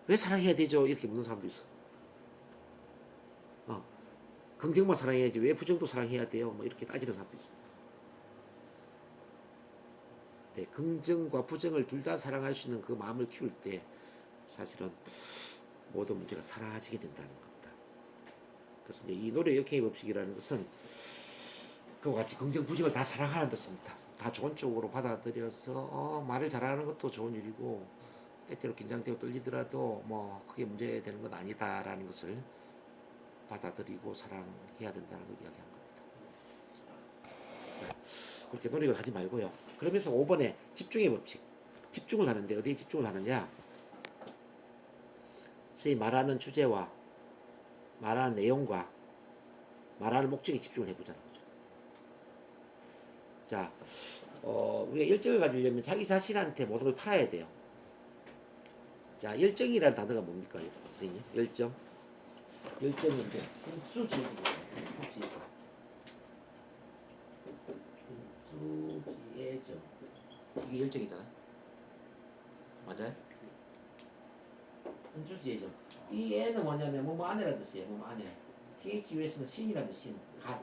왜 사랑해야 되죠? 이렇게 묻는 사람도 있어. 긍정만 사랑해야지 왜 부정도 사랑해야 돼요? 뭐 이렇게 따지는 사람도 있습니다. 네, 긍정과 부정을 둘 다 사랑할 수 있는 그 마음을 키울 때 사실은 모든 문제가 사라지게 된다는 겁니다. 그래서 이제 이 노래 역행의 법칙이라는 것은 그와 같이 긍정 부정을 다 사랑하는 뜻입니다. 다 좋은 쪽으로 받아들여서 말을 잘하는 것도 좋은 일이고 때때로 긴장되고 떨리더라도 뭐 크게 문제되는 건 아니다라는 것을 받아들이고 사랑해야 된다는 걸 이야기한 겁니다. 자, 그렇게 노력을 하지 말고요. 그러면서 5번에 집중의 법칙. 집중을 하는데 어디에 집중을 하느냐? 선생님이 말하는 주제와 말하는 내용과 말하는 목적에 집중을 해보자는 거죠. 자, 우리가 열정을 가지려면 자기 자신한테 모든 걸 팔아야 돼요. 자, 열정이라는 단어가 뭡니까, 선생님? 열정. 열정인데 수지의 정. 이게 열정이잖아. 맞아요? 수지의 정. 이 애는 뭐냐면 뭐뭐 안에라는 뜻이에요. 뭐뭐 안에. THUS는 신이라는 뜻, 신. 갓.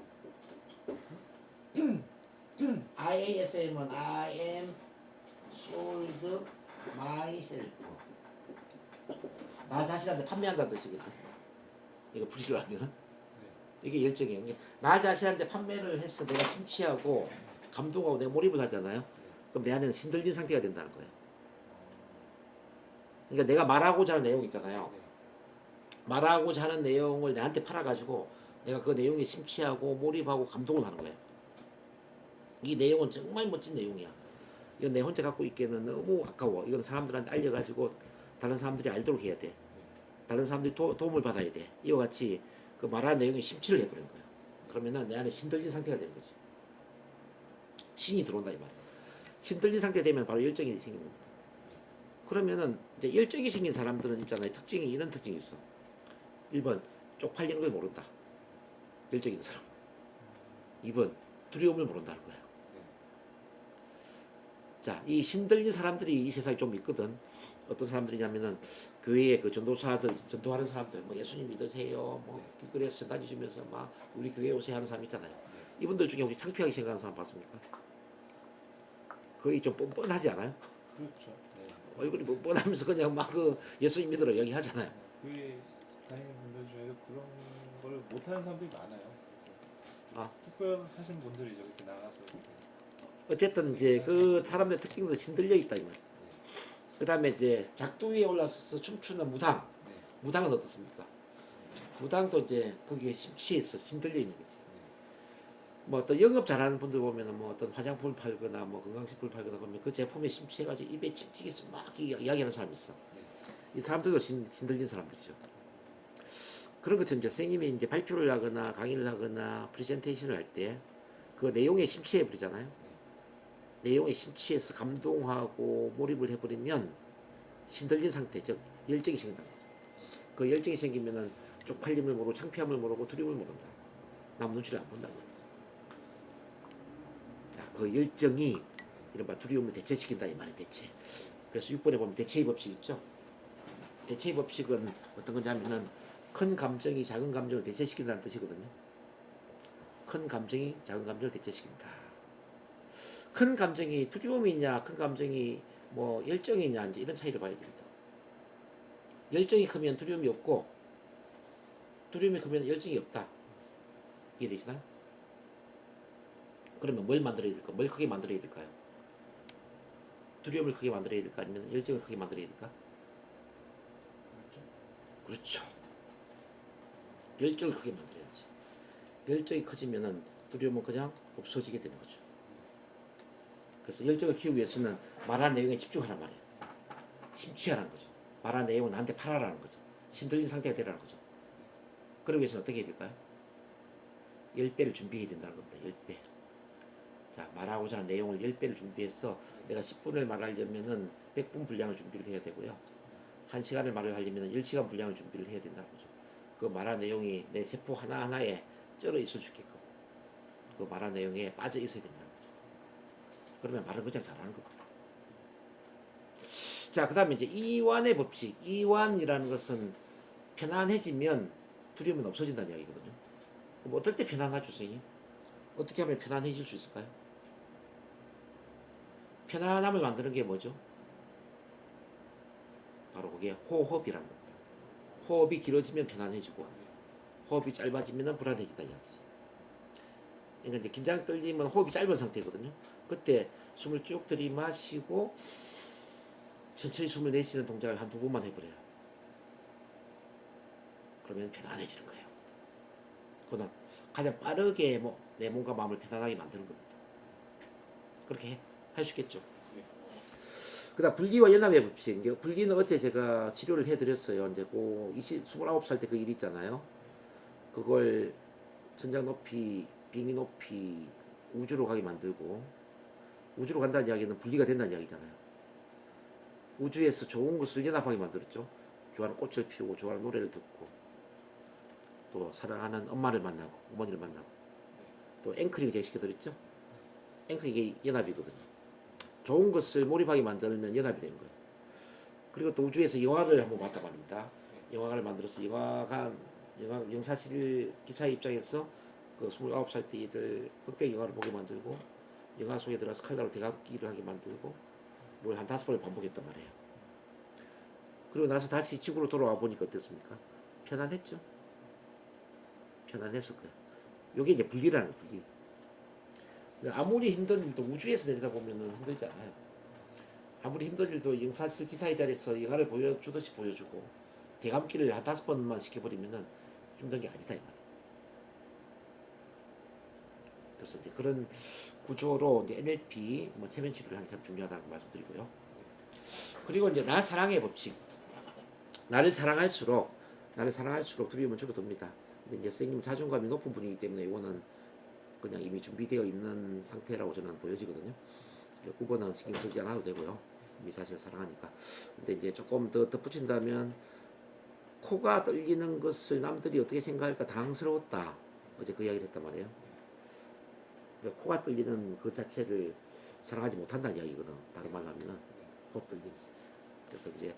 IASM은 I am sold myself. 나 자신한테 판매한다는 뜻이거든. 이거 불의를 하면 이게 열정이에요. 나 자신한테 판매를 해서 내가 심취하고 감동하고 내가 몰입을 하잖아요. 그럼 내 안에는 신들린 상태가 된다는 거예요. 그러니까 내가 말하고자 하는 내용 있잖아요. 말하고자 하는 내용을 내한테 팔아가지고 내가 그 내용에 심취하고 몰입하고 감동을 하는 거예요. 이 내용은 정말 멋진 내용이야. 이건 내 혼자 갖고 있기에는 너무 아까워. 이건 사람들한테 알려가지고 다른 사람들이 알도록 해야 돼. 다른 사람들이 도움을 받아야 돼. 이와 같이 그 말하는 내용에 심취를 해버리는 거야. 그러면은 내 안에 신들린 상태가 되는 거지. 신이 들어온다 이 말이야. 신들린 상태 되면 바로 열정이 생기는 겁니다. 그러면은 이제 열정이 생긴 사람들은 있잖아요. 특징이 이런 특징이 있어. 1번 쪽팔리는 걸 모른다. 열정 있는 사람. 2번 두려움을 모른다는 거야. 자, 이 신들린 사람들이 이 세상에 좀 있거든. 어떤 사람들이냐면은 교회에 그 전도사들, 전도하는 사람들, 뭐 예수님 믿으세요, 뭐 길거리에서 전단지 주면서 막 우리 교회에 오세요 하는 사람 있잖아요. 이분들 중에 혹시 창피하게 생각하는 사람 봤습니까? 거의 좀 뻔뻔하지 않아요? 그렇죠. 얼굴이 뻔뻔하면서 그냥 막 그 예수님 믿으러 얘기하잖아요. 교회 다니는 분들 중에도 그런 걸 못하는 사람들이 많아요. 특별하신 분들이죠. 이렇게 나가서 어쨌든 이제 그 사람의 특징도 신들려 있다 이 말이에요. 그 다음에 이제 작두 위에 올라서서 춤추는 무당. 무당은 어떻습니까? 무당도 이제 거기에 심취해서 신들려 있는 거지. 뭐 어떤 영업 잘하는 분들 보면은 뭐 어떤 화장품을 팔거나 뭐 건강식품을 팔거나 그러면 그 제품에 심취해가지고 입에 침튀겨서 막 이야기하는 사람이 있어. 이 사람들도 신들린 사람들이죠. 그런 것처럼 이제 선생님이 이제 발표를 하거나 강의를 하거나 프레젠테이션을 할 때 그 내용에 심취해 버리잖아요. 내용에 심취해서 감동하고 몰입을 해버리면 신들린 상태, 즉 열정이 생긴다는 거죠. 그 열정이 생기면은 쪽팔림을 모르고 창피함을 모르고 두려움을 모른다. 남 눈치를 안 본다는 거죠. 자, 그 열정이 이른바 두려움을 대체시킨다 이 말이에요. 대체. 그래서 6번에 보면 대체의 법칙 있죠. 대체의 법칙은 어떤 거냐면은 큰 감정이 작은 감정을 대체시킨다는 뜻이거든요. 큰 감정이 작은 감정을 대체시킨다. 큰 감정이 두려움이냐, 큰 감정이 뭐 열정이냐 이제 이런 차이를 봐야 됩니다. 열정이 크면 두려움이 없고 두려움이 크면 열정이 없다. 이해되시나요? 그러면 뭘 만들어야 될까? 뭘 크게 만들어야 될까요? 두려움을 크게 만들어야 될까? 아니면 열정을 크게 만들어야 될까? 그렇죠. 열정을 크게 만들어야지. 열정이 커지면은 두려움은 그냥 없어지게 되는 거죠. 그래서 열정을 키우기 위해서는 말하는 내용에 집중하란 말이에요. 심취하라는 거죠. 말하는 내용을 나한테 팔아라는 거죠. 신들린 상태가 되라는 거죠. 그러기 위해서는 어떻게 해야 될까요? 10배를 준비해야 된다는 겁니다. 10배. 자, 말하고자 하는 내용을 10배를 준비해서 내가 10분을 말하려면은 100분 분량을 준비를 해야 되고요. 1시간을 말을 하려면 10시간 분량을 준비를 해야 된다는 거죠. 그 말한 내용이 내 세포 하나하나에 쩔어 있을 수 있게끔 그 말한 내용에 빠져 있어야 된다는 거죠. 그러면 말을 그냥 잘하는 겁니다. 자, 그 다음에 이제 이완의 법칙. 이완이라는 것은 편안해지면 두려움은 없어진다는 이야기거든요. 그럼 어떨 때 편안하죠, 선생님? 어떻게 하면 편안해질 수 있을까요? 편안함을 만드는 게 뭐죠? 바로 그게 호흡이란 겁니다. 호흡이 길어지면 편안해지고 호흡이 짧아지면 불안해진다 이야기지. 그러니까 이제 긴장 떨리면 호흡이 짧은 상태거든요. 그때 숨을 쭉 들이마시고 천천히 숨을 내쉬는 동작을 한두 번만 해버려요. 그러면 편안해지는 거예요. 그건 가장 빠르게 내 몸과 마음을 편안하게 만드는 겁니다. 그렇게 할 수 있겠죠. 그다음 분리와 연합의 법칙. 이제 분리는 어제 제가 치료를 해드렸어요. 이제 고 29살 때 그 일 있잖아요. 그걸 천장 높이, 빙의 높이, 우주로 가게 만들고 우주로 간다는 이야기는 분리가 된다는 이야기잖아요. 우주에서 좋은 것을 연합하게 만들었죠. 좋아하는 꽃을 피우고 좋아하는 노래를 듣고 또 사랑하는 엄마를 만나고 어머니를 만나고 또 앵커링 제시켜드렸죠. 앵커링이 연합이거든요. 좋은 것을 몰입하게 만들면 연합이 되는 거예요. 그리고 또 우주에서 영화를 한번 봤단 말입니다. 영화를 만들어서 영사실 기사의 입장에서 그 29살 때 일을 흑백 영화를 보게 만들고 영화 속에 들어가서 칼날로 대감기를 하게 만들고 뭘 한 5번을 반복했단 말이에요. 그리고 나서 다시 지구로 돌아와 보니까 어땠습니까? 편안했죠. 편안했을 거예요. 이게 이제 분리라는 거예요. 분리. 아무리 힘든 일도 우주에서 내려다보면 힘들지 않아요. 아무리 힘든 일도 영사실 기사의 자리에서 영화를 보여주듯이 보여주고 대감기를 한 5번만 시켜버리면 힘든 게 아니다 이 말이에요. 그래서 이제 그런 구조로 이제 NLP 체면 치료를 하는 게 참 중요하다고 말씀드리고요. 그리고 이제 나 사랑의 법칙. 나를 사랑할수록 두려움은 줄어듭니다. 근데 이제 선생님 자존감이 높은 분이기 때문에 이거는 그냥 이미 준비되어 있는 상태라고 저는 보여지거든요. 9번은 신경 쓰지 않아도 되고요. 이미 자신을 사랑하니까. 근데 이제 조금 더 덧붙인다면 코가 떨리는 것을 남들이 어떻게 생각할까 당황스러웠다. 어제 그 이야기를 했단 말이에요. 코가 떨리는 그 자체를 사랑하지 못한다는 이야기거든. 다른 말로 하면은 코 떨림. 그래서 이제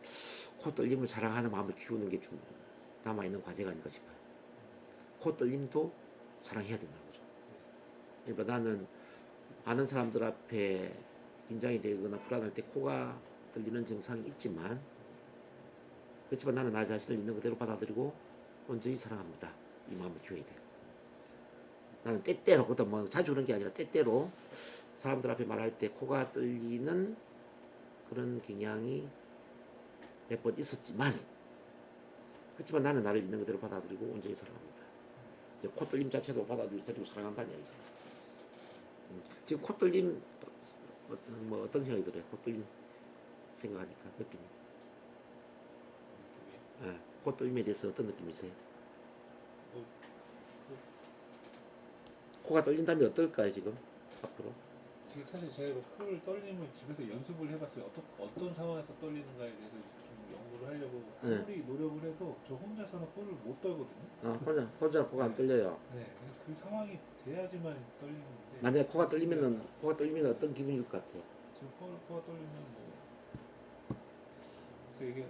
코 떨림을 사랑하는 마음을 키우는 게 좀 남아있는 과제가 아닐까 싶어요. 코 떨림도 사랑해야 된다는 거죠. 그러니까 나는 아는 사람들 앞에 긴장이 되거나 불안할 때 코가 떨리는 증상이 있지만 그렇지만 나는 나 자신을 있는 그대로 받아들이고 온전히 사랑합니다. 이 마음을 키워야 돼요. 나는 때때로, 그것도 뭐 자주 그런 게 아니라 때때로 사람들 앞에 말할 때 코가 떨리는 그런 경향이 몇 번 있었지만 그렇지만 나는 나를 있는 그대로 받아들이고 온전히 사랑합니다. 이제 코 떨림 자체도 받아들이고 사랑한다는 얘기죠. 지금 코 떨림 어떤 생각이 들어요? 코 떨림 생각하니까 느낌이. 네, 코 떨림에 대해서 어떤 느낌이세요? 코가 떨린다면 어떨까요 지금 앞으로? 사실 제가 코를 떨림을 집에서 연습을 해봤어요. 어떤 상황에서 떨리는가에 대해서 좀 연구를 하려고 아무리 노력을 해도 저 혼자서는 코를 못 떨거든요. 혼자 코가 안 떨려요. 네, 그 상황이 돼야지만 떨리는데. 만약에 코가 떨리면 어떤 기분일 것 같아요? 지금 코가 떨리면 그래서 이게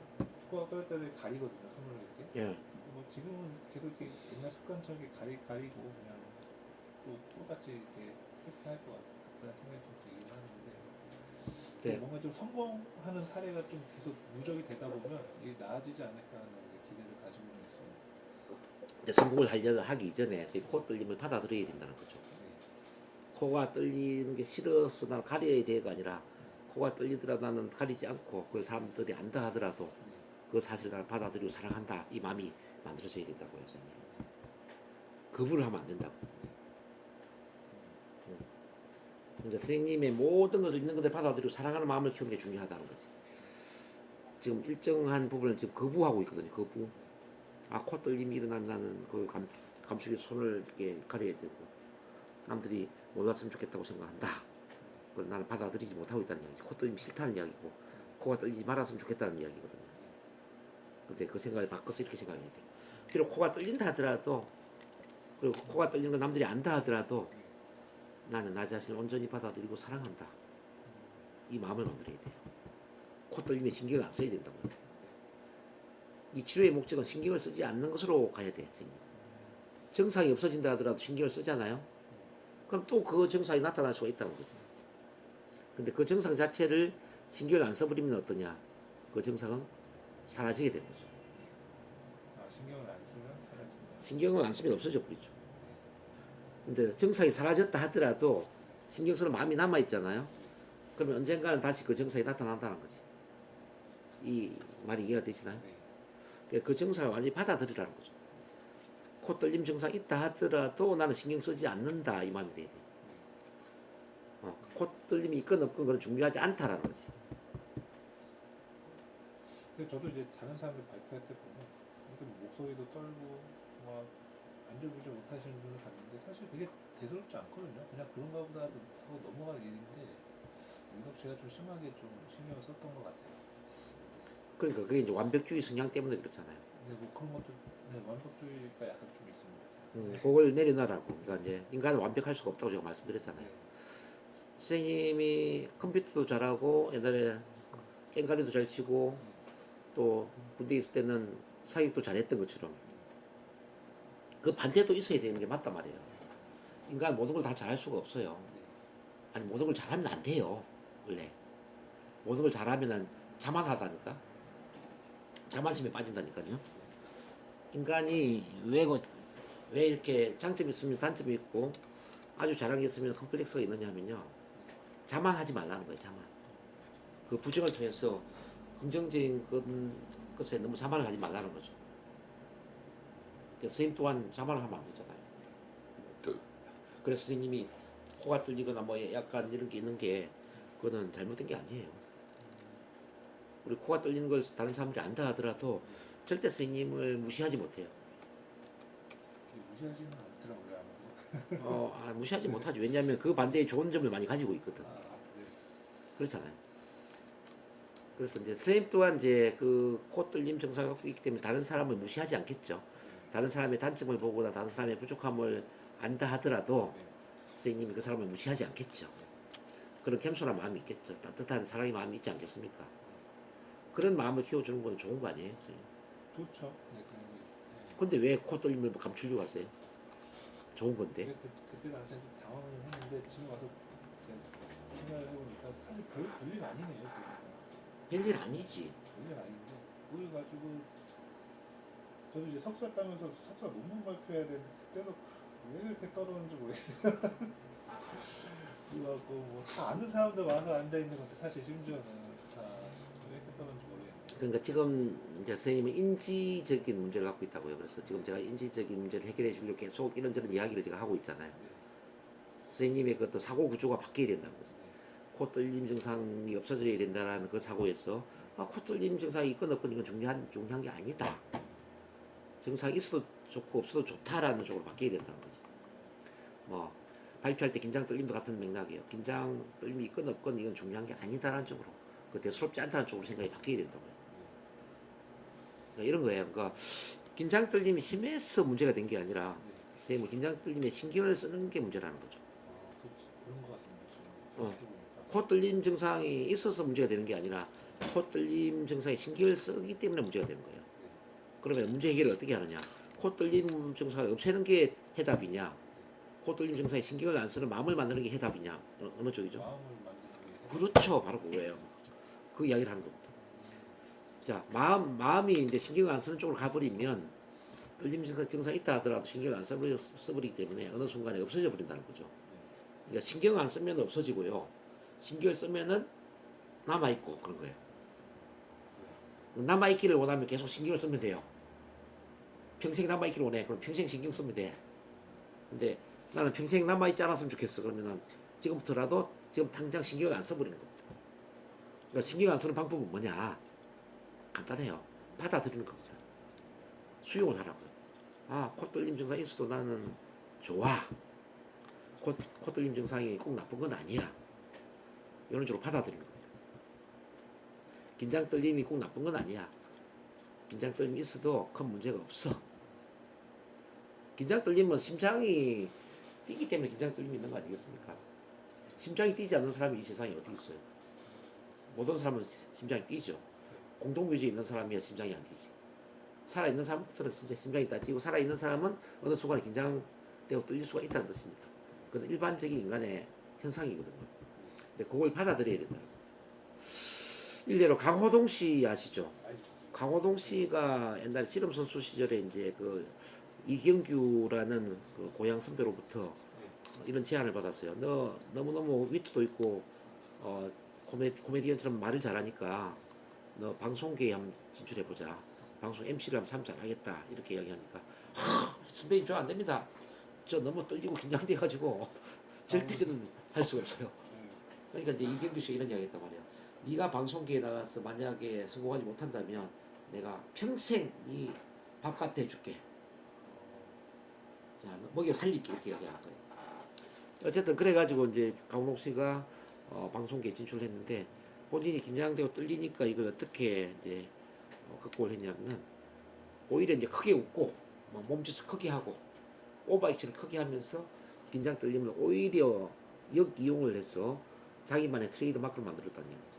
코가 떨릴 때 가리거든요, 손을 이렇게. 예. 지금은 계속 이렇게 옛날 습관처럼 가리고 그냥 또 똑같이 이렇게 할 것 같다는 생각이 좀 들긴 하는데 네. 뭔가 좀 성공하는 사례가 좀 계속 누적이 되다 보면 이게 나아지지 않을까 하는 기대를 가지고 있습니다. 이제 성공을 하기 이전에 선생님 코 떨림을 받아들여야 된다는 거죠. 코가 떨리는 게 싫어서 나는 가려야 돼가 아니라 코가 떨리더라도 나는 가리지 않고 그걸 사람들이 안다 하더라도 그 사실을 나는 받아들이고 사랑한다 이 마음이 만들어져야 된다고요, 선생님. 거부를 하면 안 된다고. 그러니까 선생님의 모든 것을 있는 것을 받아들이고 사랑하는 마음을 키우는 게 중요하다는 거지. 지금 일정한 부분을 지금 거부하고 있거든요. 거부. 아, 코 떨림이 일어나면 나는 그 감추기 손을 이렇게 가려야 되고 남들이 몰랐으면 좋겠다고 생각한다. 그걸 나는 받아들이지 못하고 있다는 이야기지. 코 떨림 싫다는 이야기고 코가 떨리지 말았으면 좋겠다는 이야기거든요. 근데 그 생각을 바꿔서 이렇게 생각해야 돼. 비록 코가 떨린다 하더라도 그리고 코가 떨리는 건 남들이 안다 하더라도 나는 나 자신을 온전히 받아들이고 사랑한다. 이 마음을 만들어야 돼요. 코 떨림에 신경을 안 써야 된다고요. 이 치료의 목적은 신경을 쓰지 않는 것으로 가야 돼, 선생님. 증상이 없어진다 하더라도 신경을 쓰잖아요. 그럼 또 그 증상이 나타날 수가 있다는 거지. 근데 그 증상 자체를 신경을 안 써버리면 어떠냐? 그 증상은 사라지게 되는 거죠. 아, 신경을 안 쓰면 사라진다. 신경을 안 쓰면 없어져 버리죠. 근데 증상이 사라졌다 하더라도 신경 쓰는 마음이 남아 있잖아요. 그러면 언젠가는 다시 그 증상이 나타난다는 거지. 이 말이 이해가 되시나요? 그러니까 그 증상을 완전히 받아들이라는 거죠. 코 떨림 증상 있다 하더라도 나는 신경 쓰지 않는다 이 마음이 돼야 돼. 코 떨림이 있건 없건 그건 중요하지 않다라는 거지. 근데 저도 이제 다른 사람들 발표할 때 보면 이렇게 목소리도 떨고 막 안절부절 못하시는 분을 봤는데 사실 그게 대수롭지 않거든요. 그냥 그런가 보다 하고 넘어갈 일인데 유독 제가 좀 심하게 좀 신경을 썼던 것 같아요. 그러니까 그게 이제 완벽주의 성향 때문에 그렇잖아요. 근데 뭐 그런 것도 완벽주의가 약간 좀 있습니다. 그걸 내려놔라고. 그러니까 이제 인간은 완벽할 수가 없다고 제가 말씀드렸잖아요. 선생님이 컴퓨터도 잘하고 옛날에 깽가리도 잘 치고 또 군대에 있을 때는 사격도 잘했던 것처럼 그 반대도 있어야 되는 게 맞단 말이에요. 인간 모든 걸 다 잘할 수가 없어요. 아니 모든 걸 잘하면 안 돼요. 원래 모든 걸 잘하면은 자만하다니까. 자만심에 빠진다니까요. 인간이 왜 이렇게 장점이 있으면 단점이 있고 아주 잘한 게 있으면 컴플렉스가 있느냐 하면요. 자만하지 말라는 거예요. 자만. 그 부정을 통해서 긍정적인 것에 너무 자만을 하지 말라는 거죠. 선생님 또한 자만을 하면 안 되잖아요. 그래서 선생님이 코가 떨리거나 뭐 약간 이런 게 있는 게 그거는 잘못된 게 아니에요. 우리 코가 떨리는 걸 다른 사람들이 안다 하더라도 절대 선생님을 무시하지 못해요. 무시하지는 않더라고요. 아무도. 무시하지 못하죠. 왜냐하면 그 반대에 좋은 점을 많이 가지고 있거든. 네. 그렇잖아요. 그래서 이제 선생님 또한 이제 그 코 떨림 증상을 갖고 있기 때문에 다른 사람을 무시하지 않겠죠. 다른 사람의 단점을 보거나 다른 사람의 부족함을 안다 하더라도 선생님이 그 사람을 무시하지 않겠죠. 그런 겸손한 마음이 있겠죠. 따뜻한 사랑의 마음이 있지 않겠습니까? 그런 마음을 키워주는 건 좋은 거 아니에요, 선생님? 좋죠. 네, 근데 왜 코 떨림을 감추려고 하세요? 좋은 건데. 그때 당시에 좀 당황을 했는데 지금 와서 생각을 해보니까 사실 별일 아니네요. 별일 아니지. 별일 아닌데 그걸 가지고 저도 이제 석사 따면서 석사 논문 발표해야 되는데 그때도 왜 이렇게 떨었는지 모르겠어요. 그래갖고 뭐 다 아는 사람들 와서 앉아 있는 건데 사실 심지어는 다 왜 이렇게 떨었는지 모르겠네요. 그러니까 지금 이제 선생님은 인지적인 문제를 갖고 있다고요. 그래서 지금 제가 인지적인 문제를 해결해 주려고 계속 이런저런 이야기를 제가 하고 있잖아요. 선생님의 그 사고 구조가 바뀌어야 된다는 거죠. 코 떨림 증상이 없어져야 된다는 그 사고에서 코 떨림 증상이 있건 없건 이건 중요한 게 아니다. 증상이 있어도 좋고 없어도 좋다라는 쪽으로 바뀌어야 된다는 거죠. 뭐 발표할 때 긴장 떨림도 같은 맥락이에요. 긴장 떨림이 있건 없건 이건 중요한 게 아니다라는 쪽으로, 그 대수롭지 않다는 쪽으로 생각이 바뀌어야 된다고요. 그러니까 이런 거예요. 그러니까 긴장 떨림이 심해서 문제가 된 게 아니라 선생님은 긴장 떨림에 신경을 쓰는 게 문제라는 거죠. 그런 것 같습니다. 지금. 코 떨림 증상이 있어서 문제가 되는 게 아니라 코 떨림 증상에 신경을 쓰기 때문에 문제가 되는 거예요. 그러면 문제 해결을 어떻게 하느냐? 코 떨림 증상을 없애는 게 해답이냐? 코 떨림 증상에 신경을 안 쓰는 마음을 만드는 게 해답이냐? 어느 쪽이죠? 마음을 만드는 게 그렇죠. 바로 그거예요. 그 이야기를 하는 겁니다. 자, 마음이 이제 신경을 안 쓰는 쪽으로 가버리면 떨림 증상이 있다 하더라도 신경을 안 써버리기 때문에 어느 순간에 없어져 버린다는 거죠. 그러니까 신경 안 쓰면 없어지고요. 신경을 쓰면은 남아있고 그런 거예요. 남아있기를 원하면 계속 신경을 쓰면 돼요. 평생 남아있기를 원해. 그럼 평생 신경 쓰면 돼. 근데 나는 평생 남아있지 않았으면 좋겠어. 그러면은 지금부터라도 지금 당장 신경을 안 써버리는 겁니다. 그러니까 신경 안 쓰는 방법은 뭐냐? 간단해요. 받아들이는 겁니다. 수용을 하라고요. 아, 코 떨림 증상이 있어도 나는 좋아. 코 떨림 증상이 꼭 나쁜 건 아니야. 이런 식으로 받아들이는 겁니다. 긴장 떨림이 꼭 나쁜 건 아니야. 긴장 떨림이 있어도 큰 문제가 없어. 긴장 떨림은 심장이 뛰기 때문에 긴장 떨림이 있는 거 아니겠습니까? 심장이 뛰지 않는 사람이 이 세상에 어디 있어요? 모든 사람은 심장이 뛰죠. 공동묘지에 있는 사람이야 심장이 안 뛰지. 살아있는 사람들은 진짜 심장이 다 뛰고 살아있는 사람은 어느 순간에 긴장되고 떨릴 수가 있다는 뜻입니다. 그건 일반적인 인간의 현상이거든요. 근데 그걸 받아들여야 된다는 거죠. 일례로 강호동 씨 아시죠? 강호동 씨가 옛날에 씨름 선수 시절에 이제 그 이경규라는 그 고향 선배로부터 이런 제안을 받았어요. 너 너무너무 위트도 있고 코미디언처럼 말을 잘하니까 너 방송계에 한번 진출해보자. 방송 MC를 하면 참 잘하겠다. 이렇게 이야기하니까 선배님 저 안됩니다. 저 너무 떨리고 긴장돼가지고 절대 저는 할 수가 없어요. 그러니까 이제 이경규 씨가 이런 이야기 했단 말이야. 네가 방송계에 나가서 만약에 성공하지 못한다면 내가 평생 이 밥값 대줄게. 자, 먹여 살릴게. 이렇게 이야기할 거예요. 어쨌든 그래가지고 이제 강호동 씨가 방송계에 진출했는데 본인이 긴장되고 떨리니까 이걸 어떻게 이제 극복을 했냐면은 오히려 이제 크게 웃고 몸짓을 크게 하고 오버액션을 크게 하면서 긴장 떨림을 오히려 역이용을 해서 자기만의 트레이드 마크를 만들었다는 얘기죠.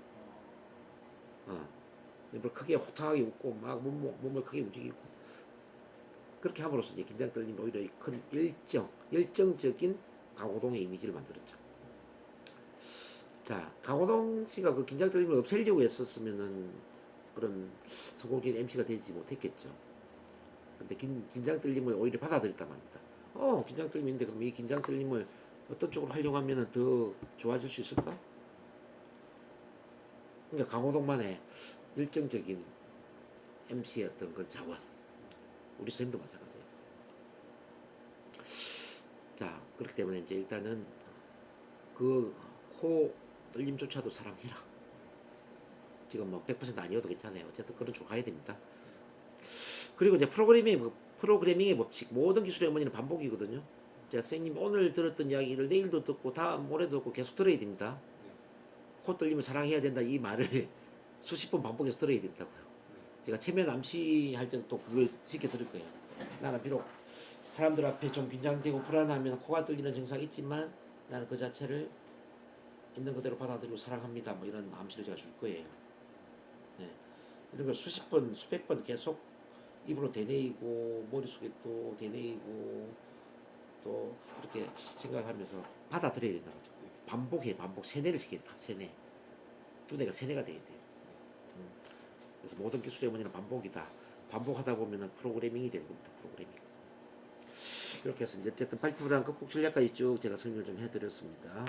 일부러 크게 호탕하게 웃고 막 몸을 크게 움직이고 그렇게 함으로써 이제 긴장 떨림이 오히려 큰 열정적인 강호동의 이미지를 만들었죠. 자, 강호동 씨가 그 긴장 떨림을 없애려고 했었으면은 그런 성공적인 MC가 되지 못했겠죠. 근데 긴장 떨림을 오히려 받아들였단 말입니다. 긴장 떨림인데 그럼 이 긴장 떨림을 어떤 쪽으로 활용하면 더 좋아질 수 있을까? 그러니까 강호동만의 열정적인 MC의 어떤 그 자원. 우리 선생님도 마찬가지예요. 자, 그렇기 때문에 이제 일단은 그 코 떨림조차도 사랑해라. 지금 뭐 100% 아니어도 괜찮아요. 어쨌든 그런 쪽으로 가야 됩니다. 그리고 이제 프로그래밍의 법칙, 모든 기술의 어머니는 반복이거든요. 자, 선생님 오늘 들었던 이야기를 내일도 듣고 다음 모레도 듣고 계속 들어야 됩니다. 코 떨림을 사랑해야 된다 이 말을 수십 번 반복해서 들어야 된다고요. 제가 체면 암시할 때도 또 그걸 지켜 들을 거예요. 나는 비록 사람들 앞에 좀 긴장되고 불안하면 코가 떨리는 증상이 있지만 나는 그 자체를 있는 그대로 받아들이고 사랑합니다. 뭐 이런 암시를 제가 줄 거예요. 네. 이런 걸 수십 번, 수백 번 계속 입으로 되뇌이고 머릿속에 또 되뇌이고 또 이렇게 생각하면서 받아들여야 된다는 거죠. 반복 세뇌를 시켜야 돼. 세뇌. 두뇌가 세뇌가 돼야 돼요. 그래서 모든 기술의 원인은 반복이다. 반복하다 보면은 프로그래밍이 되는 겁니다. 프로그래밍. 이렇게 해서 이제 어쨌든 발표랑 극복 전략까지 쭉 제가 설명을 좀 해드렸습니다.